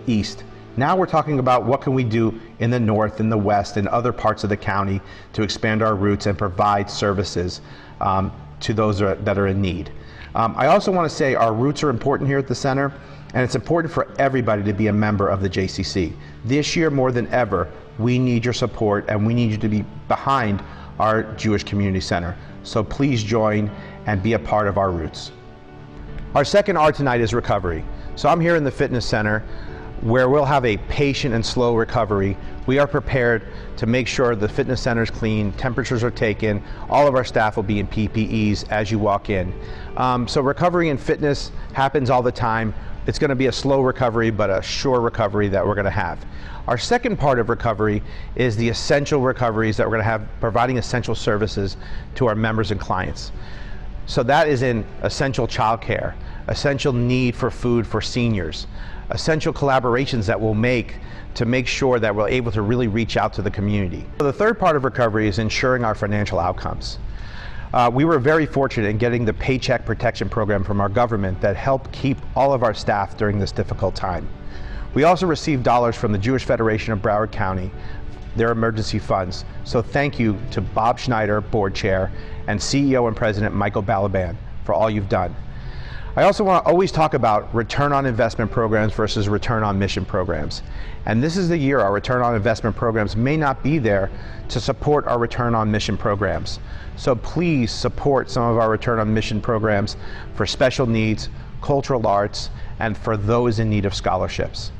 east. Now we're talking about what can we do in the north, in the west, and other parts of the county to expand our roots and provide services to those that are in need. I also want to say our roots are important here at the center, and it's important for everybody to be a member of the JCC. This year, more than ever, we need your support, and we need you to be behind our Jewish Community Center. So please join and be a part of our roots. Our second R tonight is recovery. So I'm here in the fitness center where we'll have a patient and slow recovery. We are prepared to make sure the fitness center is clean, temperatures are taken, all of our staff will be in PPEs as you walk in. So recovery in fitness happens all the time. It's going to be a slow recovery, but a sure recovery that we're going to have. Our second part of recovery is the essential recoveries that we're going to have, providing essential services to our members and clients. So that is in essential childcare, essential need for food for seniors, essential collaborations that we'll make to make sure that we're able to really reach out to the community. The third part of recovery is ensuring our financial outcomes. We were very fortunate in getting the Paycheck Protection Program from our government that helped keep all of our staff during this difficult time. We also received dollars from the Jewish Federation of Broward County, their emergency funds. So thank you to Bob Schneider, Board Chair, and CEO and President Michael Balaban for all you've done. I also want to always talk about return on investment programs versus return on mission programs. And this is the year our return on investment programs may not be there to support our return on mission programs. So please support some of our return on mission programs for special needs, cultural arts, and for those in need of scholarships.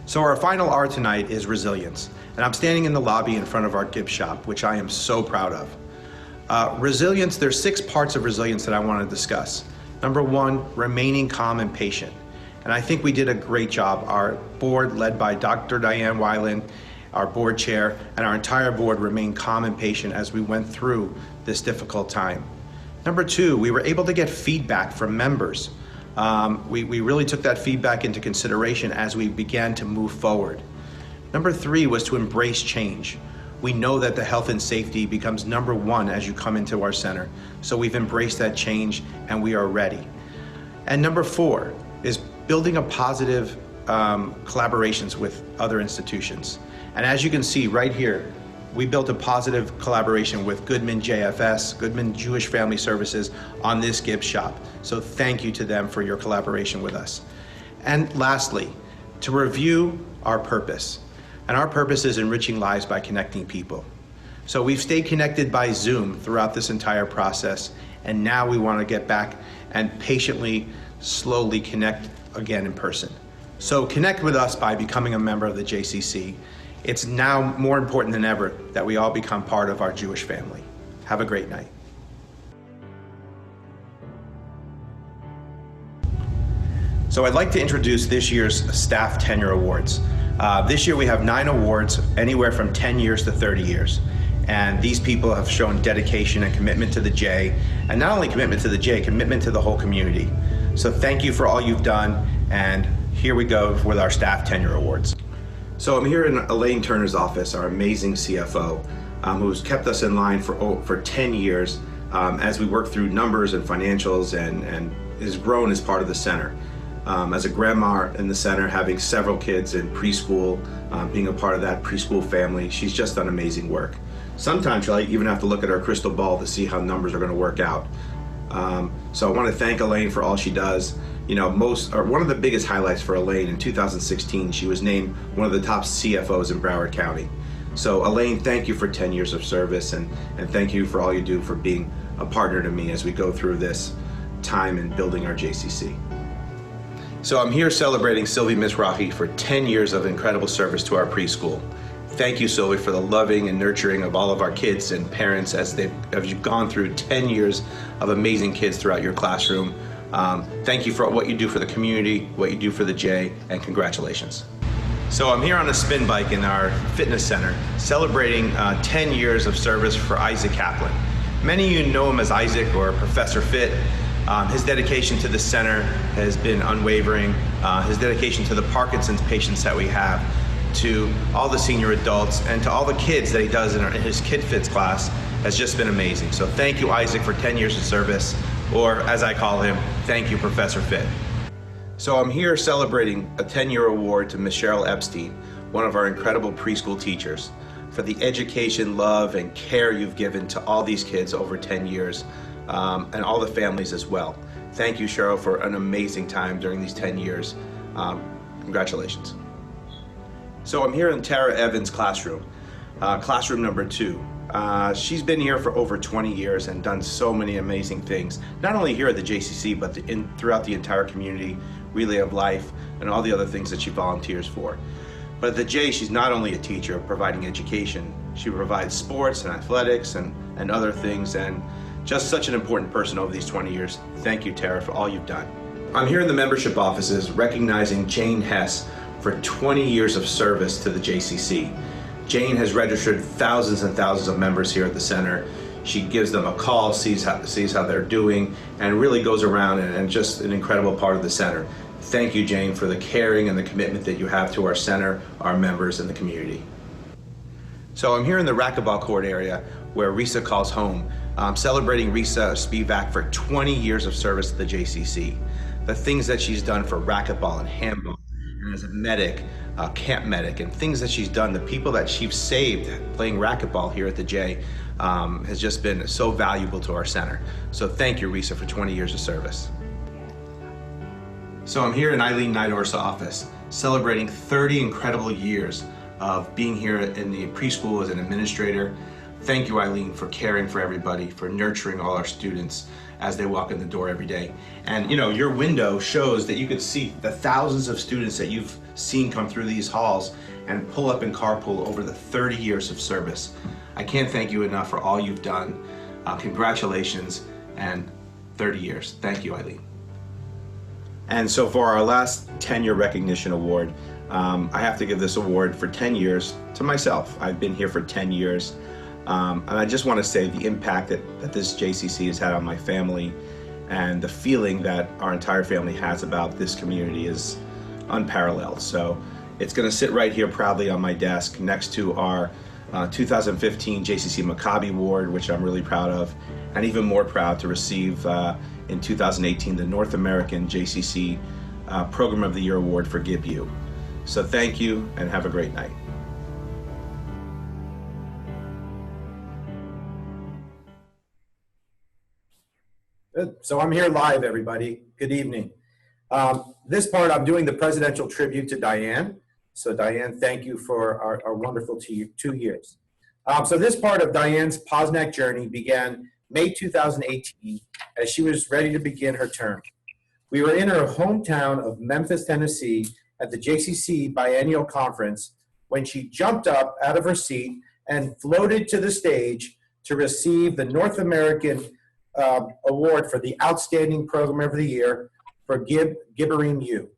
So our final R tonight is resilience. And I'm standing in the lobby in front of our gift shop, which I am so proud of. Resilience, there's 6 parts of resilience that I want to discuss. Number 1, remaining calm and patient. And I think we did a great job. Our board, led by Dr. Diane Weiland, our board chair, and our entire board remained calm and patient as we went through this difficult time. Number 2, we were able to get feedback from members. We really took that feedback into consideration as we began to move forward. Number 3 was to embrace change. We know that the health and safety becomes number 1 as you come into our center. So we've embraced that change and we are ready. And number 4 is building a positive collaborations with other institutions. And as you can see right here, we built a positive collaboration with Goodman JFS, Goodman Jewish Family Services, on this gift shop. So thank you to them for your collaboration with us. And lastly, to review our purpose. And our purpose is enriching lives by connecting people. So we've stayed connected by Zoom throughout this entire process, and now we want to get back and patiently, slowly connect again in person. So connect with us by becoming a member of the JCC. It's now more important than ever that we all become part of our Jewish family. Have a great night. So I'd like to introduce this year's Staff Tenure Awards. This year we have 9 awards, anywhere from 10 years to 30 years. And these people have shown dedication and commitment to the J, and not only commitment to the J, commitment to the whole community. So thank you for all you've done, and here we go with our Staff Tenure Awards. So I'm here in Elaine Turner's office, our amazing CFO, who's kept us in line for 10 years as we work through numbers and financials and has grown as part of the center. As a grandma in the center, having several kids in preschool, being a part of that preschool family, she's just done amazing work. Sometimes you'll even have to look at our crystal ball to see how numbers are going to work out. So I want to thank Elaine for all she does. You know, one of the biggest highlights for Elaine in 2016, she was named one of the top CFOs in Broward County. So Elaine, thank you for 10 years of service, and thank you for all you do for being a partner to me as we go through this time in building our JCC. So I'm here celebrating Sylvie Mizrahi for 10 years of incredible service to our preschool. Thank you, Sylvie, for the loving and nurturing of all of our kids and parents as you've gone through 10 years of amazing kids throughout your classroom. Thank you for what you do for the community, what you do for the J, and congratulations. So I'm here on a spin bike in our fitness center, celebrating 10 years of service for Isaac Kaplan. Many of you know him as Isaac or Professor Fit. His dedication to the center has been unwavering. His dedication to the Parkinson's patients that we have, to all the senior adults, and to all the kids that he does in his Kid Fits class has just been amazing. So thank you, Isaac, for 10 years of service, or as I call him, thank you, Professor Fit. So I'm here celebrating a 10-year award to Ms. Cheryl Epstein, one of our incredible preschool teachers, for the education, love, and care you've given to all these kids over 10 years. And all the families as well. Thank you, Cheryl, for an amazing time during these 10 years. Congratulations. So I'm here in Tara Evans' classroom, classroom number 2. She's been here for over 20 years and done so many amazing things, not only here at the JCC, but throughout the entire community, Relay of Life, and all the other things that she volunteers for. But at the J, she's not only a teacher providing education, she provides sports and athletics and other things, and just such an important person over these 20 years. Thank you, Tara, for all you've done. I'm here in the membership offices recognizing Jane Hess for 20 years of service to the JCC. Jane has registered thousands and thousands of members here at the center. She gives them a call, sees how they're doing, and really goes around and just an incredible part of the center. Thank you, Jane, for the caring and the commitment that you have to our center, our members, and the community. So I'm here in the racquetball court area where Risa calls home. I'm celebrating Risa Spivak for 20 years of service to the JCC. The things that she's done for racquetball and handball, and as a medic, camp medic, and things that she's done, the people that she's saved playing racquetball here at the J has just been so valuable to our center. So thank you, Risa, for 20 years of service. So I'm here in Eileen Nidor's office, celebrating 30 incredible years of being here in the preschool as an administrator. Thank you, Eileen, for caring for everybody, for nurturing all our students as they walk in the door every day. And you know, your window shows that you could see the thousands of students that you've seen come through these halls and pull up in carpool over the 30 years of service. I can't thank you enough for all you've done. Congratulations, and 30 years. Thank you, Eileen. And so for our last tenure recognition award, I have to give this award for 10 years to myself. I've been here for 10 years. And I just want to say the impact that this JCC has had on my family and the feeling that our entire family has about this community is unparalleled. So it's going to sit right here proudly on my desk next to our 2015 JCC Maccabi Award, which I'm really proud of, and even more proud to receive in 2018 the North American JCC Program of the Year Award for GiveU. So thank you and have a great night. Good. So I'm here live, everybody. Good evening. This part, I'm doing the presidential tribute to Diane. So Diane, thank you for our wonderful 2 years. So this part of Diane's Posnack journey began May 2018 as she was ready to begin her term. We were in her hometown of Memphis, Tennessee at the JCC Biennial Conference when she jumped up out of her seat and floated to the stage to receive the North American Award for the Outstanding Program of the Year for Gibborim U.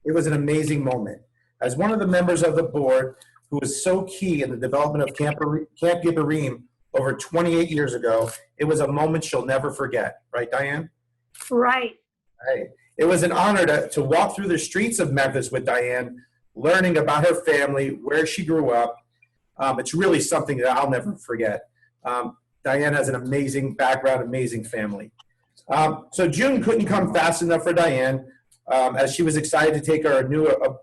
It was an amazing moment. As one of the members of the board who was so key in the development of Camp Gibborim over 28 years ago, it was a moment she'll never forget. Right, Diane? Right. Right. It was an honor to walk through the streets of Memphis with Diane, learning about her family, where she grew up. It's really something that I'll never forget. Diane has an amazing background, amazing family. So June couldn't come fast enough for Diane as she was excited to take our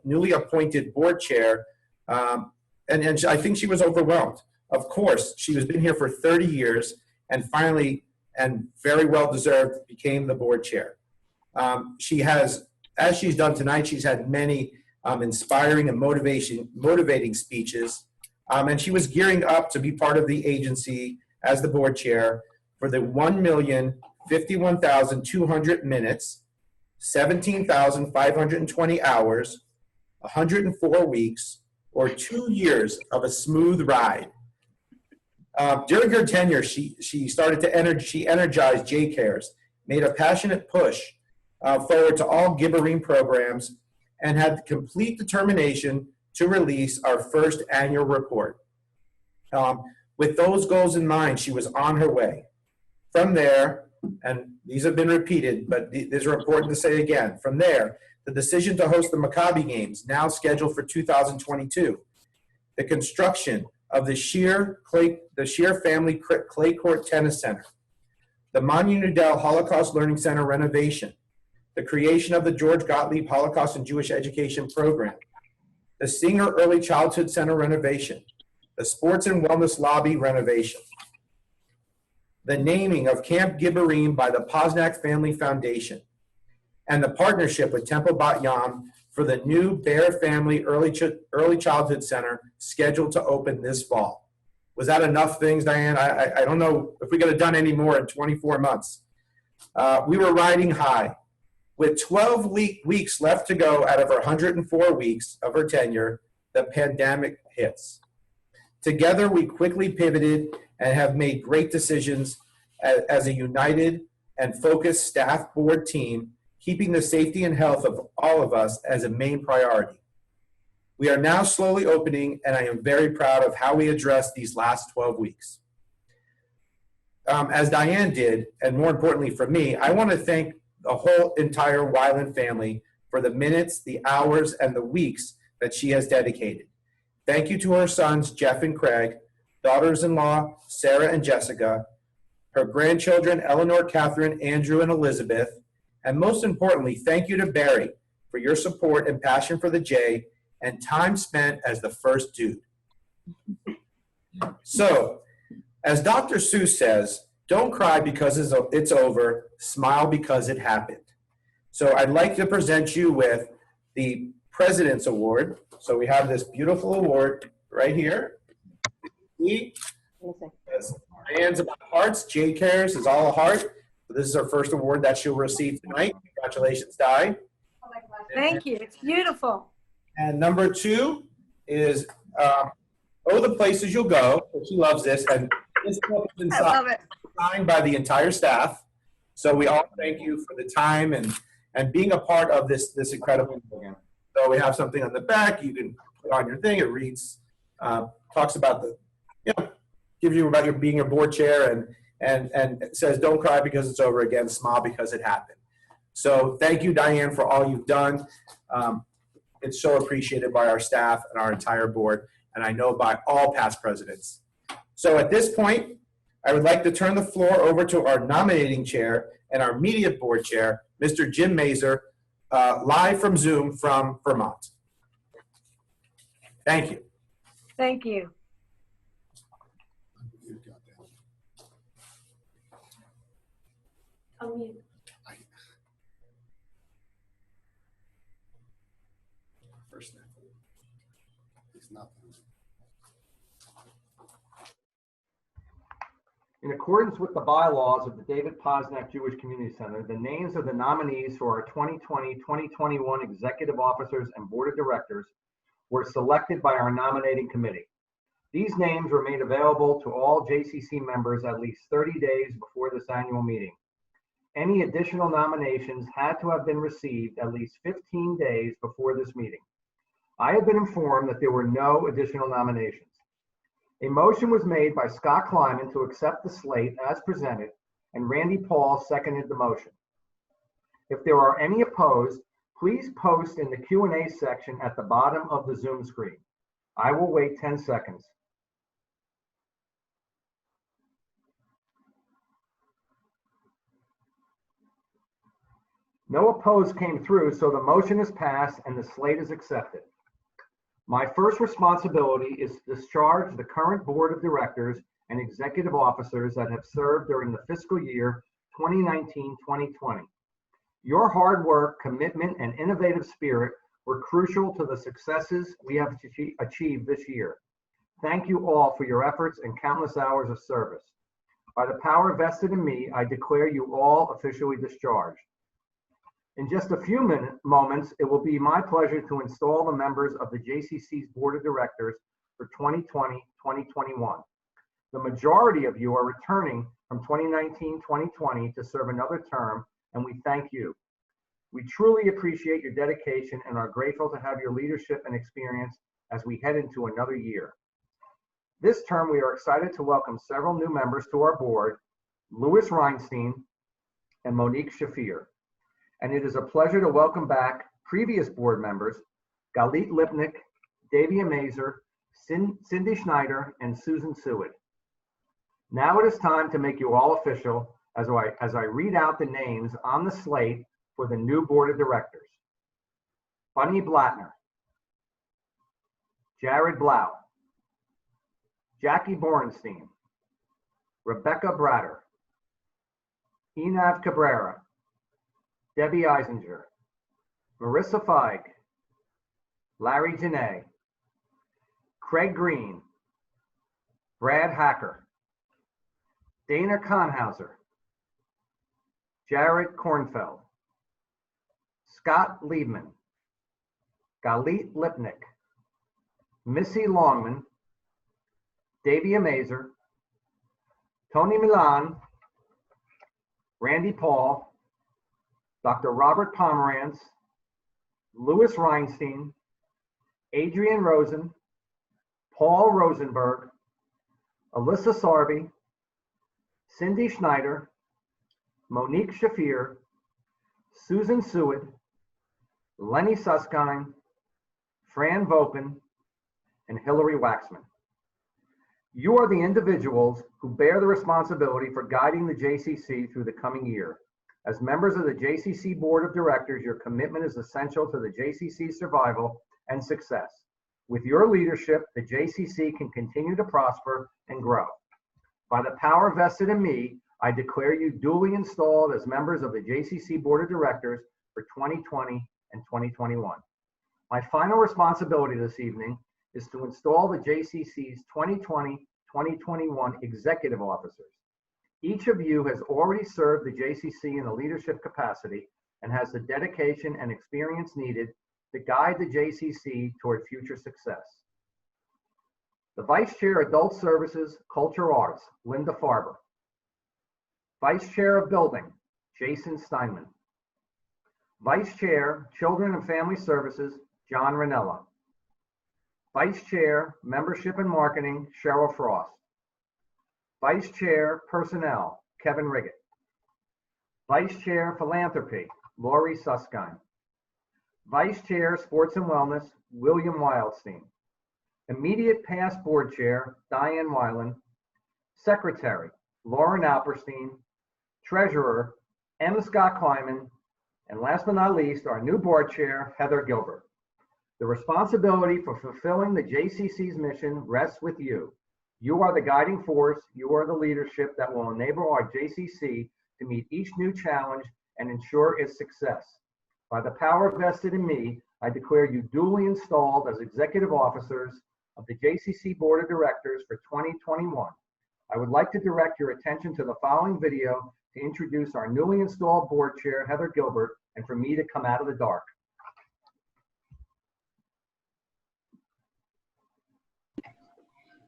newly appointed board chair. And I think she was overwhelmed. Of course, she has been here for 30 years and finally, and very well deserved, became the board chair. She has, as she's done tonight, she's had many inspiring and motivating speeches. And she was gearing up to be part of the agency as the board chair for the 1,051,200 minutes, 17,520 hours, 104 weeks, or 2 years of a smooth ride. During her tenure, she energized J-Cares, made a passionate push forward to all Gibborim programs, and had complete determination to release our first annual report. With those goals in mind, she was on her way. From there, and these have been repeated, but these are important to say again, from there, the decision to host the Maccabi Games, now scheduled for 2022, the construction of the Shear Family Clay Court Tennis Center, the Manu Nudel Holocaust Learning Center renovation, the creation of the George Gottlieb Holocaust and Jewish Education Program, the Singer Early Childhood Center renovation, the Sports and Wellness Lobby renovation, the naming of Camp Gibborim by the Posnack Family Foundation, and the partnership with Temple Bat Yam for the new Bear Family Early Childhood Center scheduled to open this fall. Was that enough things, Diane? I don't know if we could have done any more in 24 months. We were riding high. With 12 weeks left to go out of her 104 weeks of her tenure, the pandemic hits. Together, we quickly pivoted and have made great decisions as a united and focused staff board team, keeping the safety and health of all of us as a main priority. We are now slowly opening, and I am very proud of how we addressed these last 12 weeks. as Diane did, and more importantly for me, I want to thank the whole entire Wyland family for the minutes, the hours, and the weeks that she has dedicated. Thank you to her sons, Jeff and Craig, daughters-in-law, Sarah and Jessica, her grandchildren, Eleanor, Catherine, Andrew, and Elizabeth, and most importantly, thank you to Barry for your support and passion for the J and time spent as the first dude. So, as Dr. Seuss says, don't cry because it's over, smile because it happened. So I'd like to present you with the President's Award. So we have this beautiful award right here. Hands about hearts, J Cares is all a heart. So this is our first award that she'll receive tonight. Congratulations, Di. Thank you. It's beautiful. And number 2 is Oh, the Places You'll Go. She loves this. And this book is signed by the entire staff. So we all thank you for the time and being a part of this incredible program. So we have something on the back. You can put on your thing. It reads, talks about gives you about your being your board chair and it says, don't cry because it's over again, smile because it happened. So thank you, Diane, for all you've done. It's so appreciated by our staff and our entire board, and I know by all past presidents. So at this point, I would like to turn the floor over to our nominating chair and our media board chair, Mr. Jim Mazur, live from Zoom from Vermont. Thank you. Thank you. In accordance with the bylaws of the David Posnack Jewish Community Center, the names of the nominees for our 2020-2021 executive officers and board of directors were selected by our nominating committee. These names were made available to all JCC members at least 30 days before this annual meeting. Any additional nominations had to have been received at least 15 days before this meeting. I have been informed that there were no additional nominations. A motion was made by Scott Kleiman to accept the slate as presented, and Randy Paul seconded the motion. If there are any opposed, please post in the Q&A section at the bottom of the Zoom screen. I will wait 10 seconds. No opposed came through, so the motion is passed and the slate is accepted. My first responsibility is to discharge the current board of directors and executive officers that have served during the fiscal year 2019-2020. Your hard work, commitment, and innovative spirit were crucial to the successes we have achieved this year. Thank you all for your efforts and countless hours of service. By the power vested in me, I declare you all officially discharged. In just a few moments, it will be my pleasure to install the members of the JCC's Board of Directors for 2020-2021. The majority of you are returning from 2019-2020 to serve another term, and we thank you. We truly appreciate your dedication and are grateful to have your leadership and experience as we head into another year. This term, we are excited to welcome several new members to our board, Louis Reinstein and Monique Shafir. And it is a pleasure to welcome back previous board members, Galit Lipnick, Davia Mazur, Cindy Schneider, and Susan Seward. Now it is time to make you all official as I read out the names on the slate for the new board of directors. Bunny Blattner, Jared Blau, Jackie Borenstein, Rebecca Bratter, Enav Cabrera, Debbie Eisinger, Marissa Feig, Larry Janae, Craig Green, Brad Hacker, Dana Konhauser, Jared Kornfeld, Scott Liebman, Galit Lipnick, Missy Longman, Davia Mazur, Tony Milan, Randy Paul, Dr. Robert Pomerantz, Louis Reinstein, Adrian Rosen, Paul Rosenberg, Alyssa Sarby, Cindy Schneider, Monique Shafir, Susan Seward, Lenny Suskind, Fran Vopen, and Hillary Waxman. You are the individuals who bear the responsibility for guiding the JCC through the coming year. As members of the JCC Board of Directors, your commitment is essential to the JCC's survival and success. With your leadership, the JCC can continue to prosper and grow. By the power vested in me, I declare you duly installed as members of the JCC Board of Directors for 2020 and 2021. My final responsibility this evening is to install the JCC's 2020-2021 executive officers. Each of you has already served the JCC in a leadership capacity and has the dedication and experience needed to guide the JCC toward future success. The Vice Chair, Adult Services, Culture Arts, Linda Farber. Vice Chair of Building, Jason Steinman. Vice Chair, Children and Family Services, John Ranella. Vice Chair, Membership and Marketing, Cheryl Frost. Vice Chair, Personnel, Kevin Riggett. Vice Chair, Philanthropy, Lori Suskind. Vice Chair, Sports and Wellness, William Wildstein. Immediate past Board Chair, Diane Weiland. Secretary, Lauren Alperstein. Treasurer, Emma Scott Kleiman. And last but not least, our new Board Chair, Heather Gilbert. The responsibility for fulfilling the JCC's mission rests with you. You are the guiding force. You are the leadership that will enable our JCC to meet each new challenge and ensure its success. By the power vested in me, I declare you duly installed as executive officers of the JCC Board of Directors for 2021. I would like to direct your attention to the following video to introduce our newly installed Board Chair, Heather Gilbert, and for me to come out of the dark.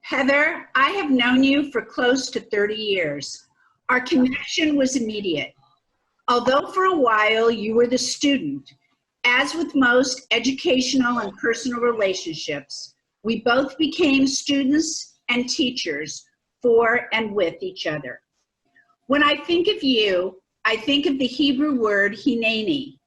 Heather, I have known you for close to 30 years. Our connection was immediate. Although for a while you were the student, as with most educational and personal relationships, we both became students and teachers for and with each other. When I think of you, I think of the Hebrew word hineni,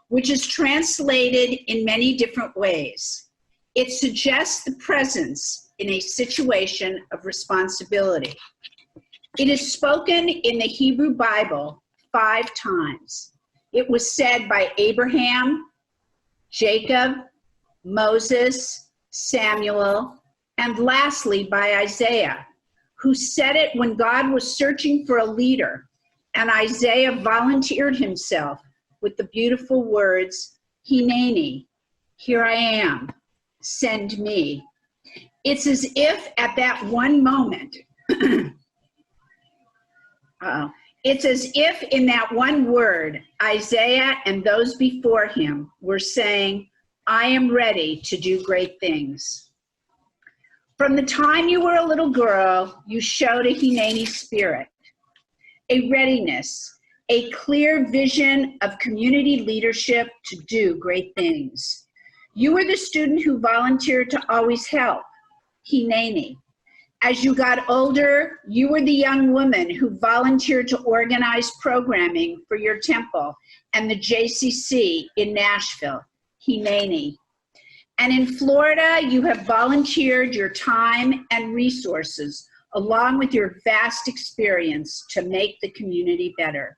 which is translated in many different ways. It suggests the presence in a situation of responsibility. It is spoken in the Hebrew Bible 5 times. It was said by Abraham, Jacob, Moses, Samuel, and lastly by Isaiah, who said it when God was searching for a leader, and Isaiah volunteered himself with the beautiful words, Hineni, here I am, send me. It's as if at that one moment, it's as if in that one word, Isaiah and those before him were saying, I am ready to do great things. From the time you were a little girl, you showed a Hineni spirit, a readiness, a clear vision of community leadership to do great things. You were the student who volunteered to always help, Hineni. As you got older, you were the young woman who volunteered to organize programming for your temple and the JCC in Nashville, Hineni. And in Florida, you have volunteered your time and resources along with your vast experience to make the community better.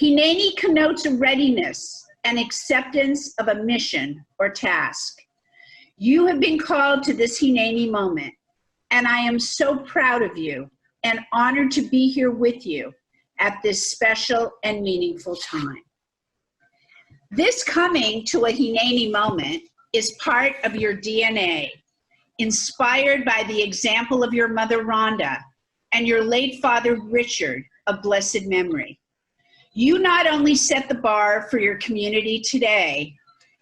Hineni connotes a readiness and acceptance of a mission or task. You have been called to this Hineni moment, and I am so proud of you and honored to be here with you at this special and meaningful time. This coming to a Hineni moment is part of your DNA, inspired by the example of your mother, Rhonda, and your late father, Richard, of blessed memory. You not only set the bar for your community today,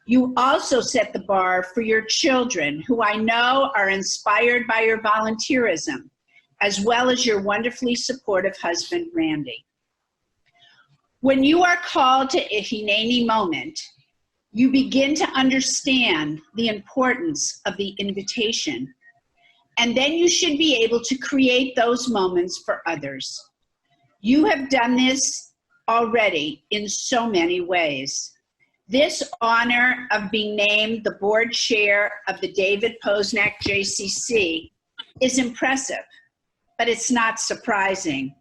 you also set the bar for your children, who I know are inspired by your volunteerism, as well as your wonderfully supportive husband, Randy. When you are called to a Hineni moment, you begin to understand the importance of the invitation, and then you should be able to create those moments for others. You have done this already in so many ways. This honor of being named the board chair of the David Posnack JCC is impressive, but it's not surprising.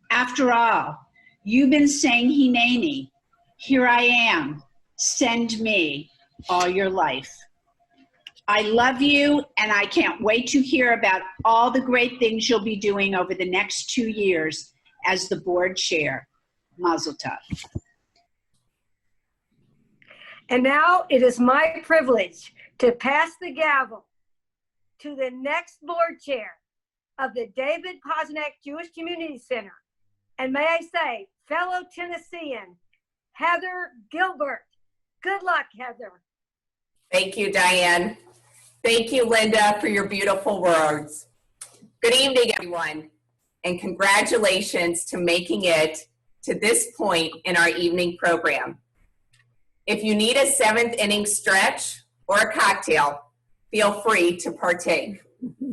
After all, you've been saying Hineni, here I am, send me, all your life. I love you, and I can't wait to hear about all the great things you'll be doing over the next 2 years as the board chair. Mazel tov. And now it is my privilege to pass the gavel to the next board chair of the David Posnack Jewish Community Center. And may I say, fellow Tennessean, Heather Gilbert. Good luck, Heather. Thank you, Diane. Thank you, Linda, for your beautiful words. Good evening, everyone, and congratulations to making it to this point in our evening program. If you need a 7th inning stretch or a cocktail, feel free to partake.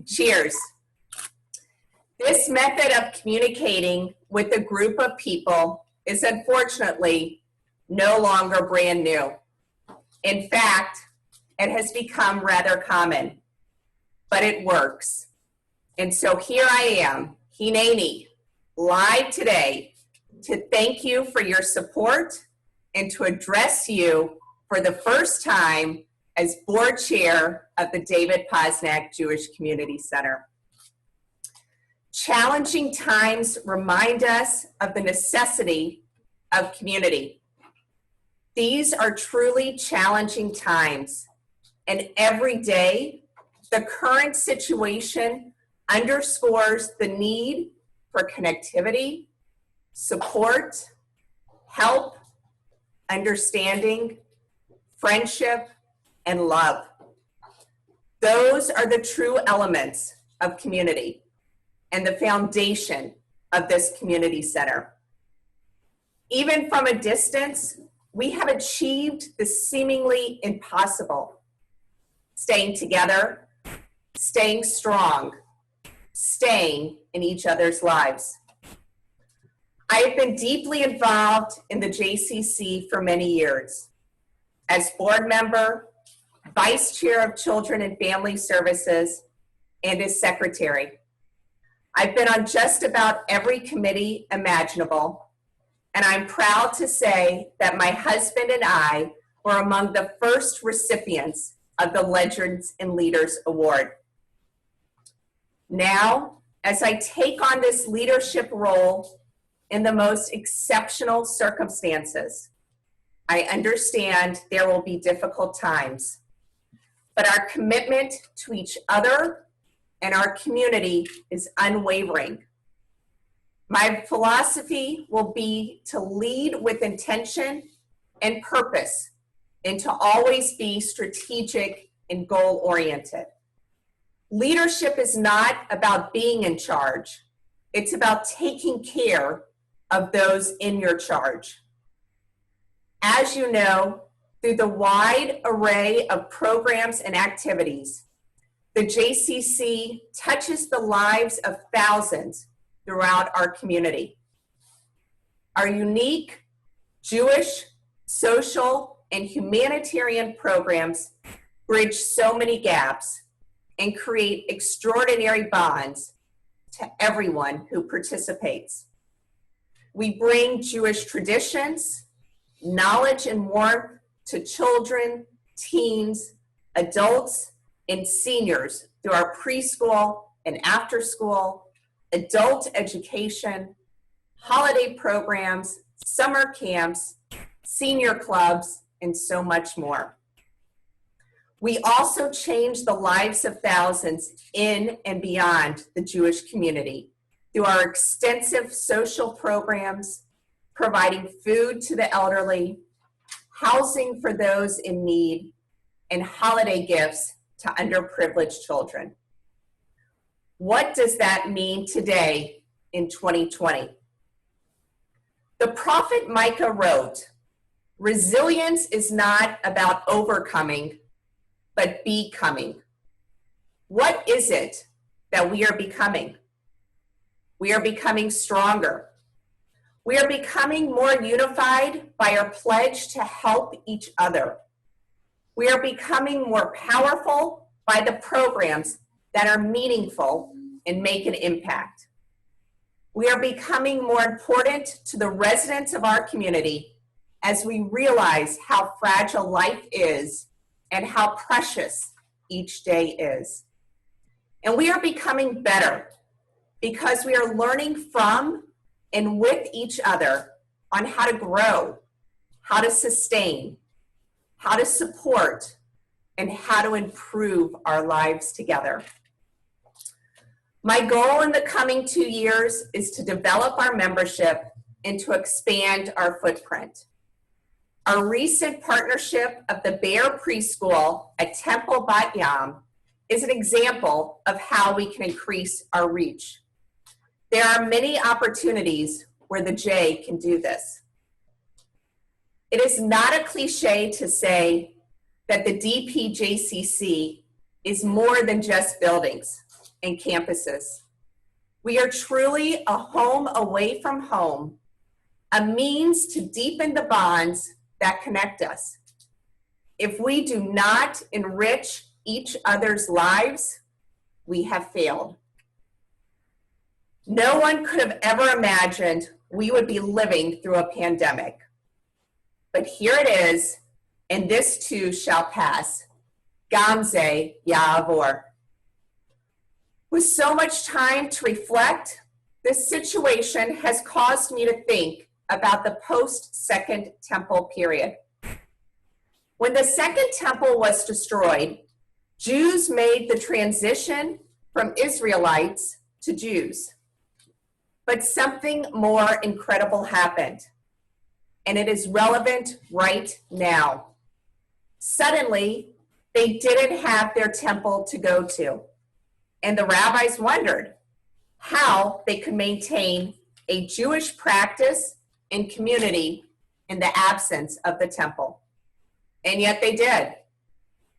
Cheers. This method of communicating with a group of people is unfortunately no longer brand new. In fact, it has become rather common, but it works. And so here I am, Hineni, live today to thank you for your support and to address you for the first time as board chair of the David Posnack Jewish Community Center. Challenging times remind us of the necessity of community. These are truly challenging times, and every day, the current situation underscores the need for connectivity, support, help, understanding, friendship, and love. Those are the true elements of community and the foundation of this community center. Even from a distance, we have achieved the seemingly impossible. Staying together, staying strong, staying in each other's lives. I have been deeply involved in the JCC for many years. As board member, vice chair of Children and Family Services, and as secretary. I've been on just about every committee imaginable, and I'm proud to say that my husband and I were among the first recipients of the Legends and Leaders Award. Now, as I take on this leadership role in the most exceptional circumstances, I understand there will be difficult times, but our commitment to each other and our community is unwavering. My philosophy will be to lead with intention and purpose and to always be strategic and goal-oriented. Leadership is not about being in charge. It's about taking care of those in your charge. As you know, through the wide array of programs and activities, the JCC touches the lives of thousands throughout our community. Our unique Jewish, social, and humanitarian programs bridge so many gaps and create extraordinary bonds to everyone who participates. We bring Jewish traditions, knowledge, and warmth to children, teens, adults, and seniors through our preschool and after school, adult education, holiday programs, summer camps, senior clubs, and so much more. We also change the lives of thousands in and beyond the Jewish community through our extensive social programs, providing food to the elderly, housing for those in need, and holiday gifts to underprivileged children. What does that mean today in 2020? The prophet Micah wrote, "Resilience is not about overcoming, but becoming." What is it that we are becoming? We are becoming stronger, We are becoming more unified by our pledge to help each other. We are becoming more powerful by the programs that are meaningful and make an impact. We are becoming more important to the residents of our community as we realize how fragile life is and how precious each day is. And we are becoming better because we are learning from and with each other on how to grow, how to sustain, how to support, and how to improve our lives together. My goal in the coming 2 years is to develop our membership and to expand our footprint. Our recent partnership of the Bear Preschool at Temple Bat Yam is an example of how we can increase our reach. There are many opportunities where the J can do this. It is not a cliche to say that the DPJCC is more than just buildings and campuses. We are truly a home away from home, a means to deepen the bonds that connect us. If we do not enrich each other's lives, we have failed. No one could have ever imagined we would be living through a pandemic. But here it is, and this too shall pass. Gamze Ya'avor. With so much time to reflect, this situation has caused me to think about the post-Second Temple period. When the Second Temple was destroyed, Jews made the transition from Israelites to Jews. But something more incredible happened, and it is relevant right now. Suddenly, they didn't have their temple to go to, and the rabbis wondered how they could maintain a Jewish practice and community in the absence of the temple. And yet they did.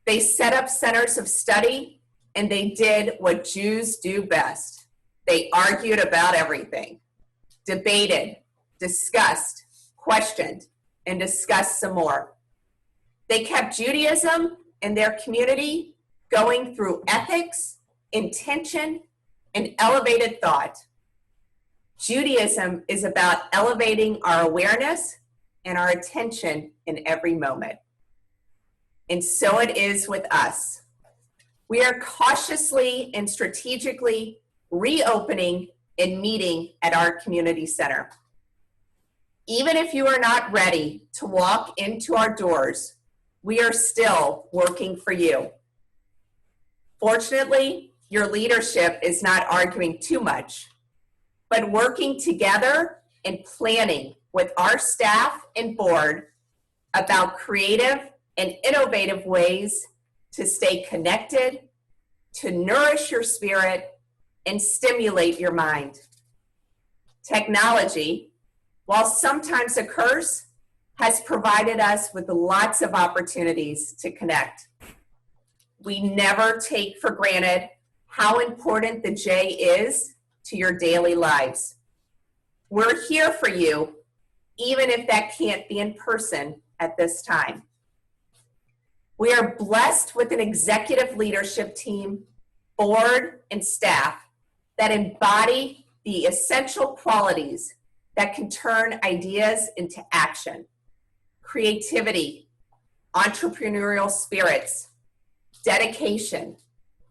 They set up centers of study, and they did what Jews do best. They argued about everything, debated, discussed, questioned, and discussed some more. They kept Judaism and their community going through ethics, intention, and elevated thought. Judaism is about elevating our awareness and our attention in every moment. And so it is with us. We are cautiously and strategically reopening and meeting at our community center. Even if you are not ready to walk into our doors, we are still working for you. Fortunately, your leadership is not arguing too much, but working together and planning with our staff and board about creative and innovative ways to stay connected, to nourish your spirit, and stimulate your mind. Technology, while sometimes a curse, has provided us with lots of opportunities to connect. We never take for granted how important the J is to your daily lives. We're here for you, even if that can't be in person at this time. We are blessed with an executive leadership team, board, and staff that embody the essential qualities that can turn ideas into action: creativity, entrepreneurial spirits, dedication,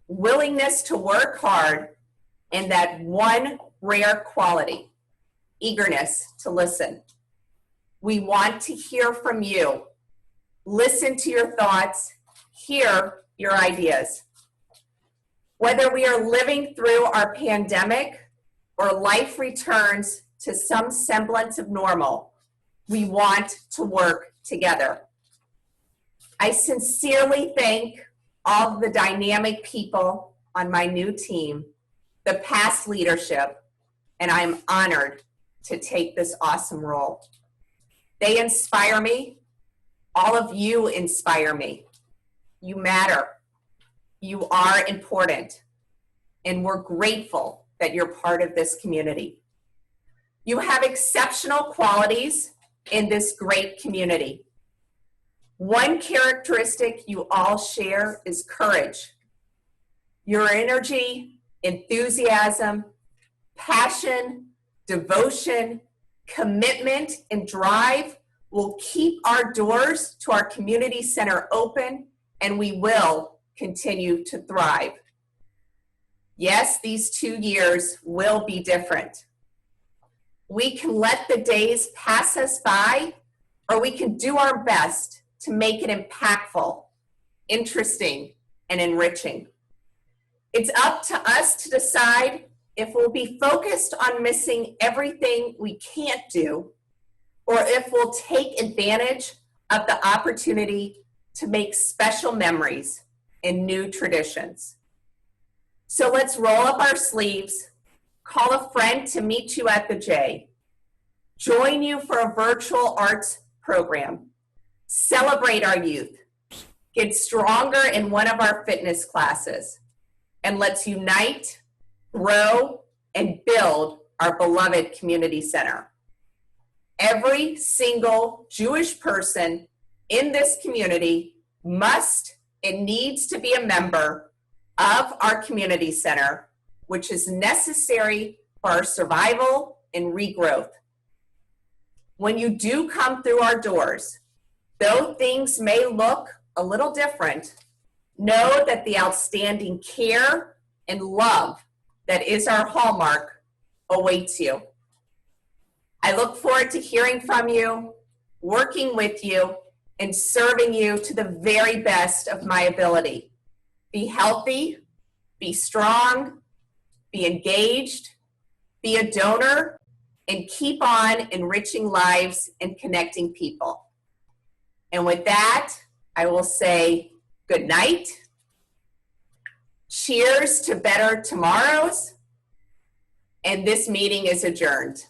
willingness to work hard, and that one rare quality, eagerness to listen. We want to hear from you, listen to your thoughts, hear your ideas. Whether we are living through our pandemic or life returns to some semblance of normal, we want to work together. I sincerely thank all of the dynamic people on my new team, the past leadership, and I am honored to take this awesome role. They inspire me. All of you inspire me. You matter. You are important. And we're grateful that you're part of this community. You have exceptional qualities in this great community. One characteristic you all share is courage. Your energy, enthusiasm, passion, devotion, commitment, and drive will keep our doors to our community center open, and we will continue to thrive. Yes, these 2 years will be different. We can let the days pass us by, or we can do our best to make it impactful, interesting, and enriching. It's up to us to decide if we'll be focused on missing everything we can't do, or if we'll take advantage of the opportunity to make special memories and new traditions. So let's roll up our sleeves, call a friend to meet you at the J, join you for a virtual arts program, celebrate our youth, get stronger in one of our fitness classes, and let's unite, grow, and build our beloved community center. Every single Jewish person in this community must and needs to be a member of our community center, which is necessary for our survival and regrowth. When you do come through our doors, though things may look a little different, know that the outstanding care and love that is our hallmark awaits you. I look forward to hearing from you, working with you, and serving you to the very best of my ability. Be healthy, be strong, be engaged, be a donor, and keep on enriching lives and connecting people. And with that, I will say good night. Cheers to better tomorrows. And this meeting is adjourned.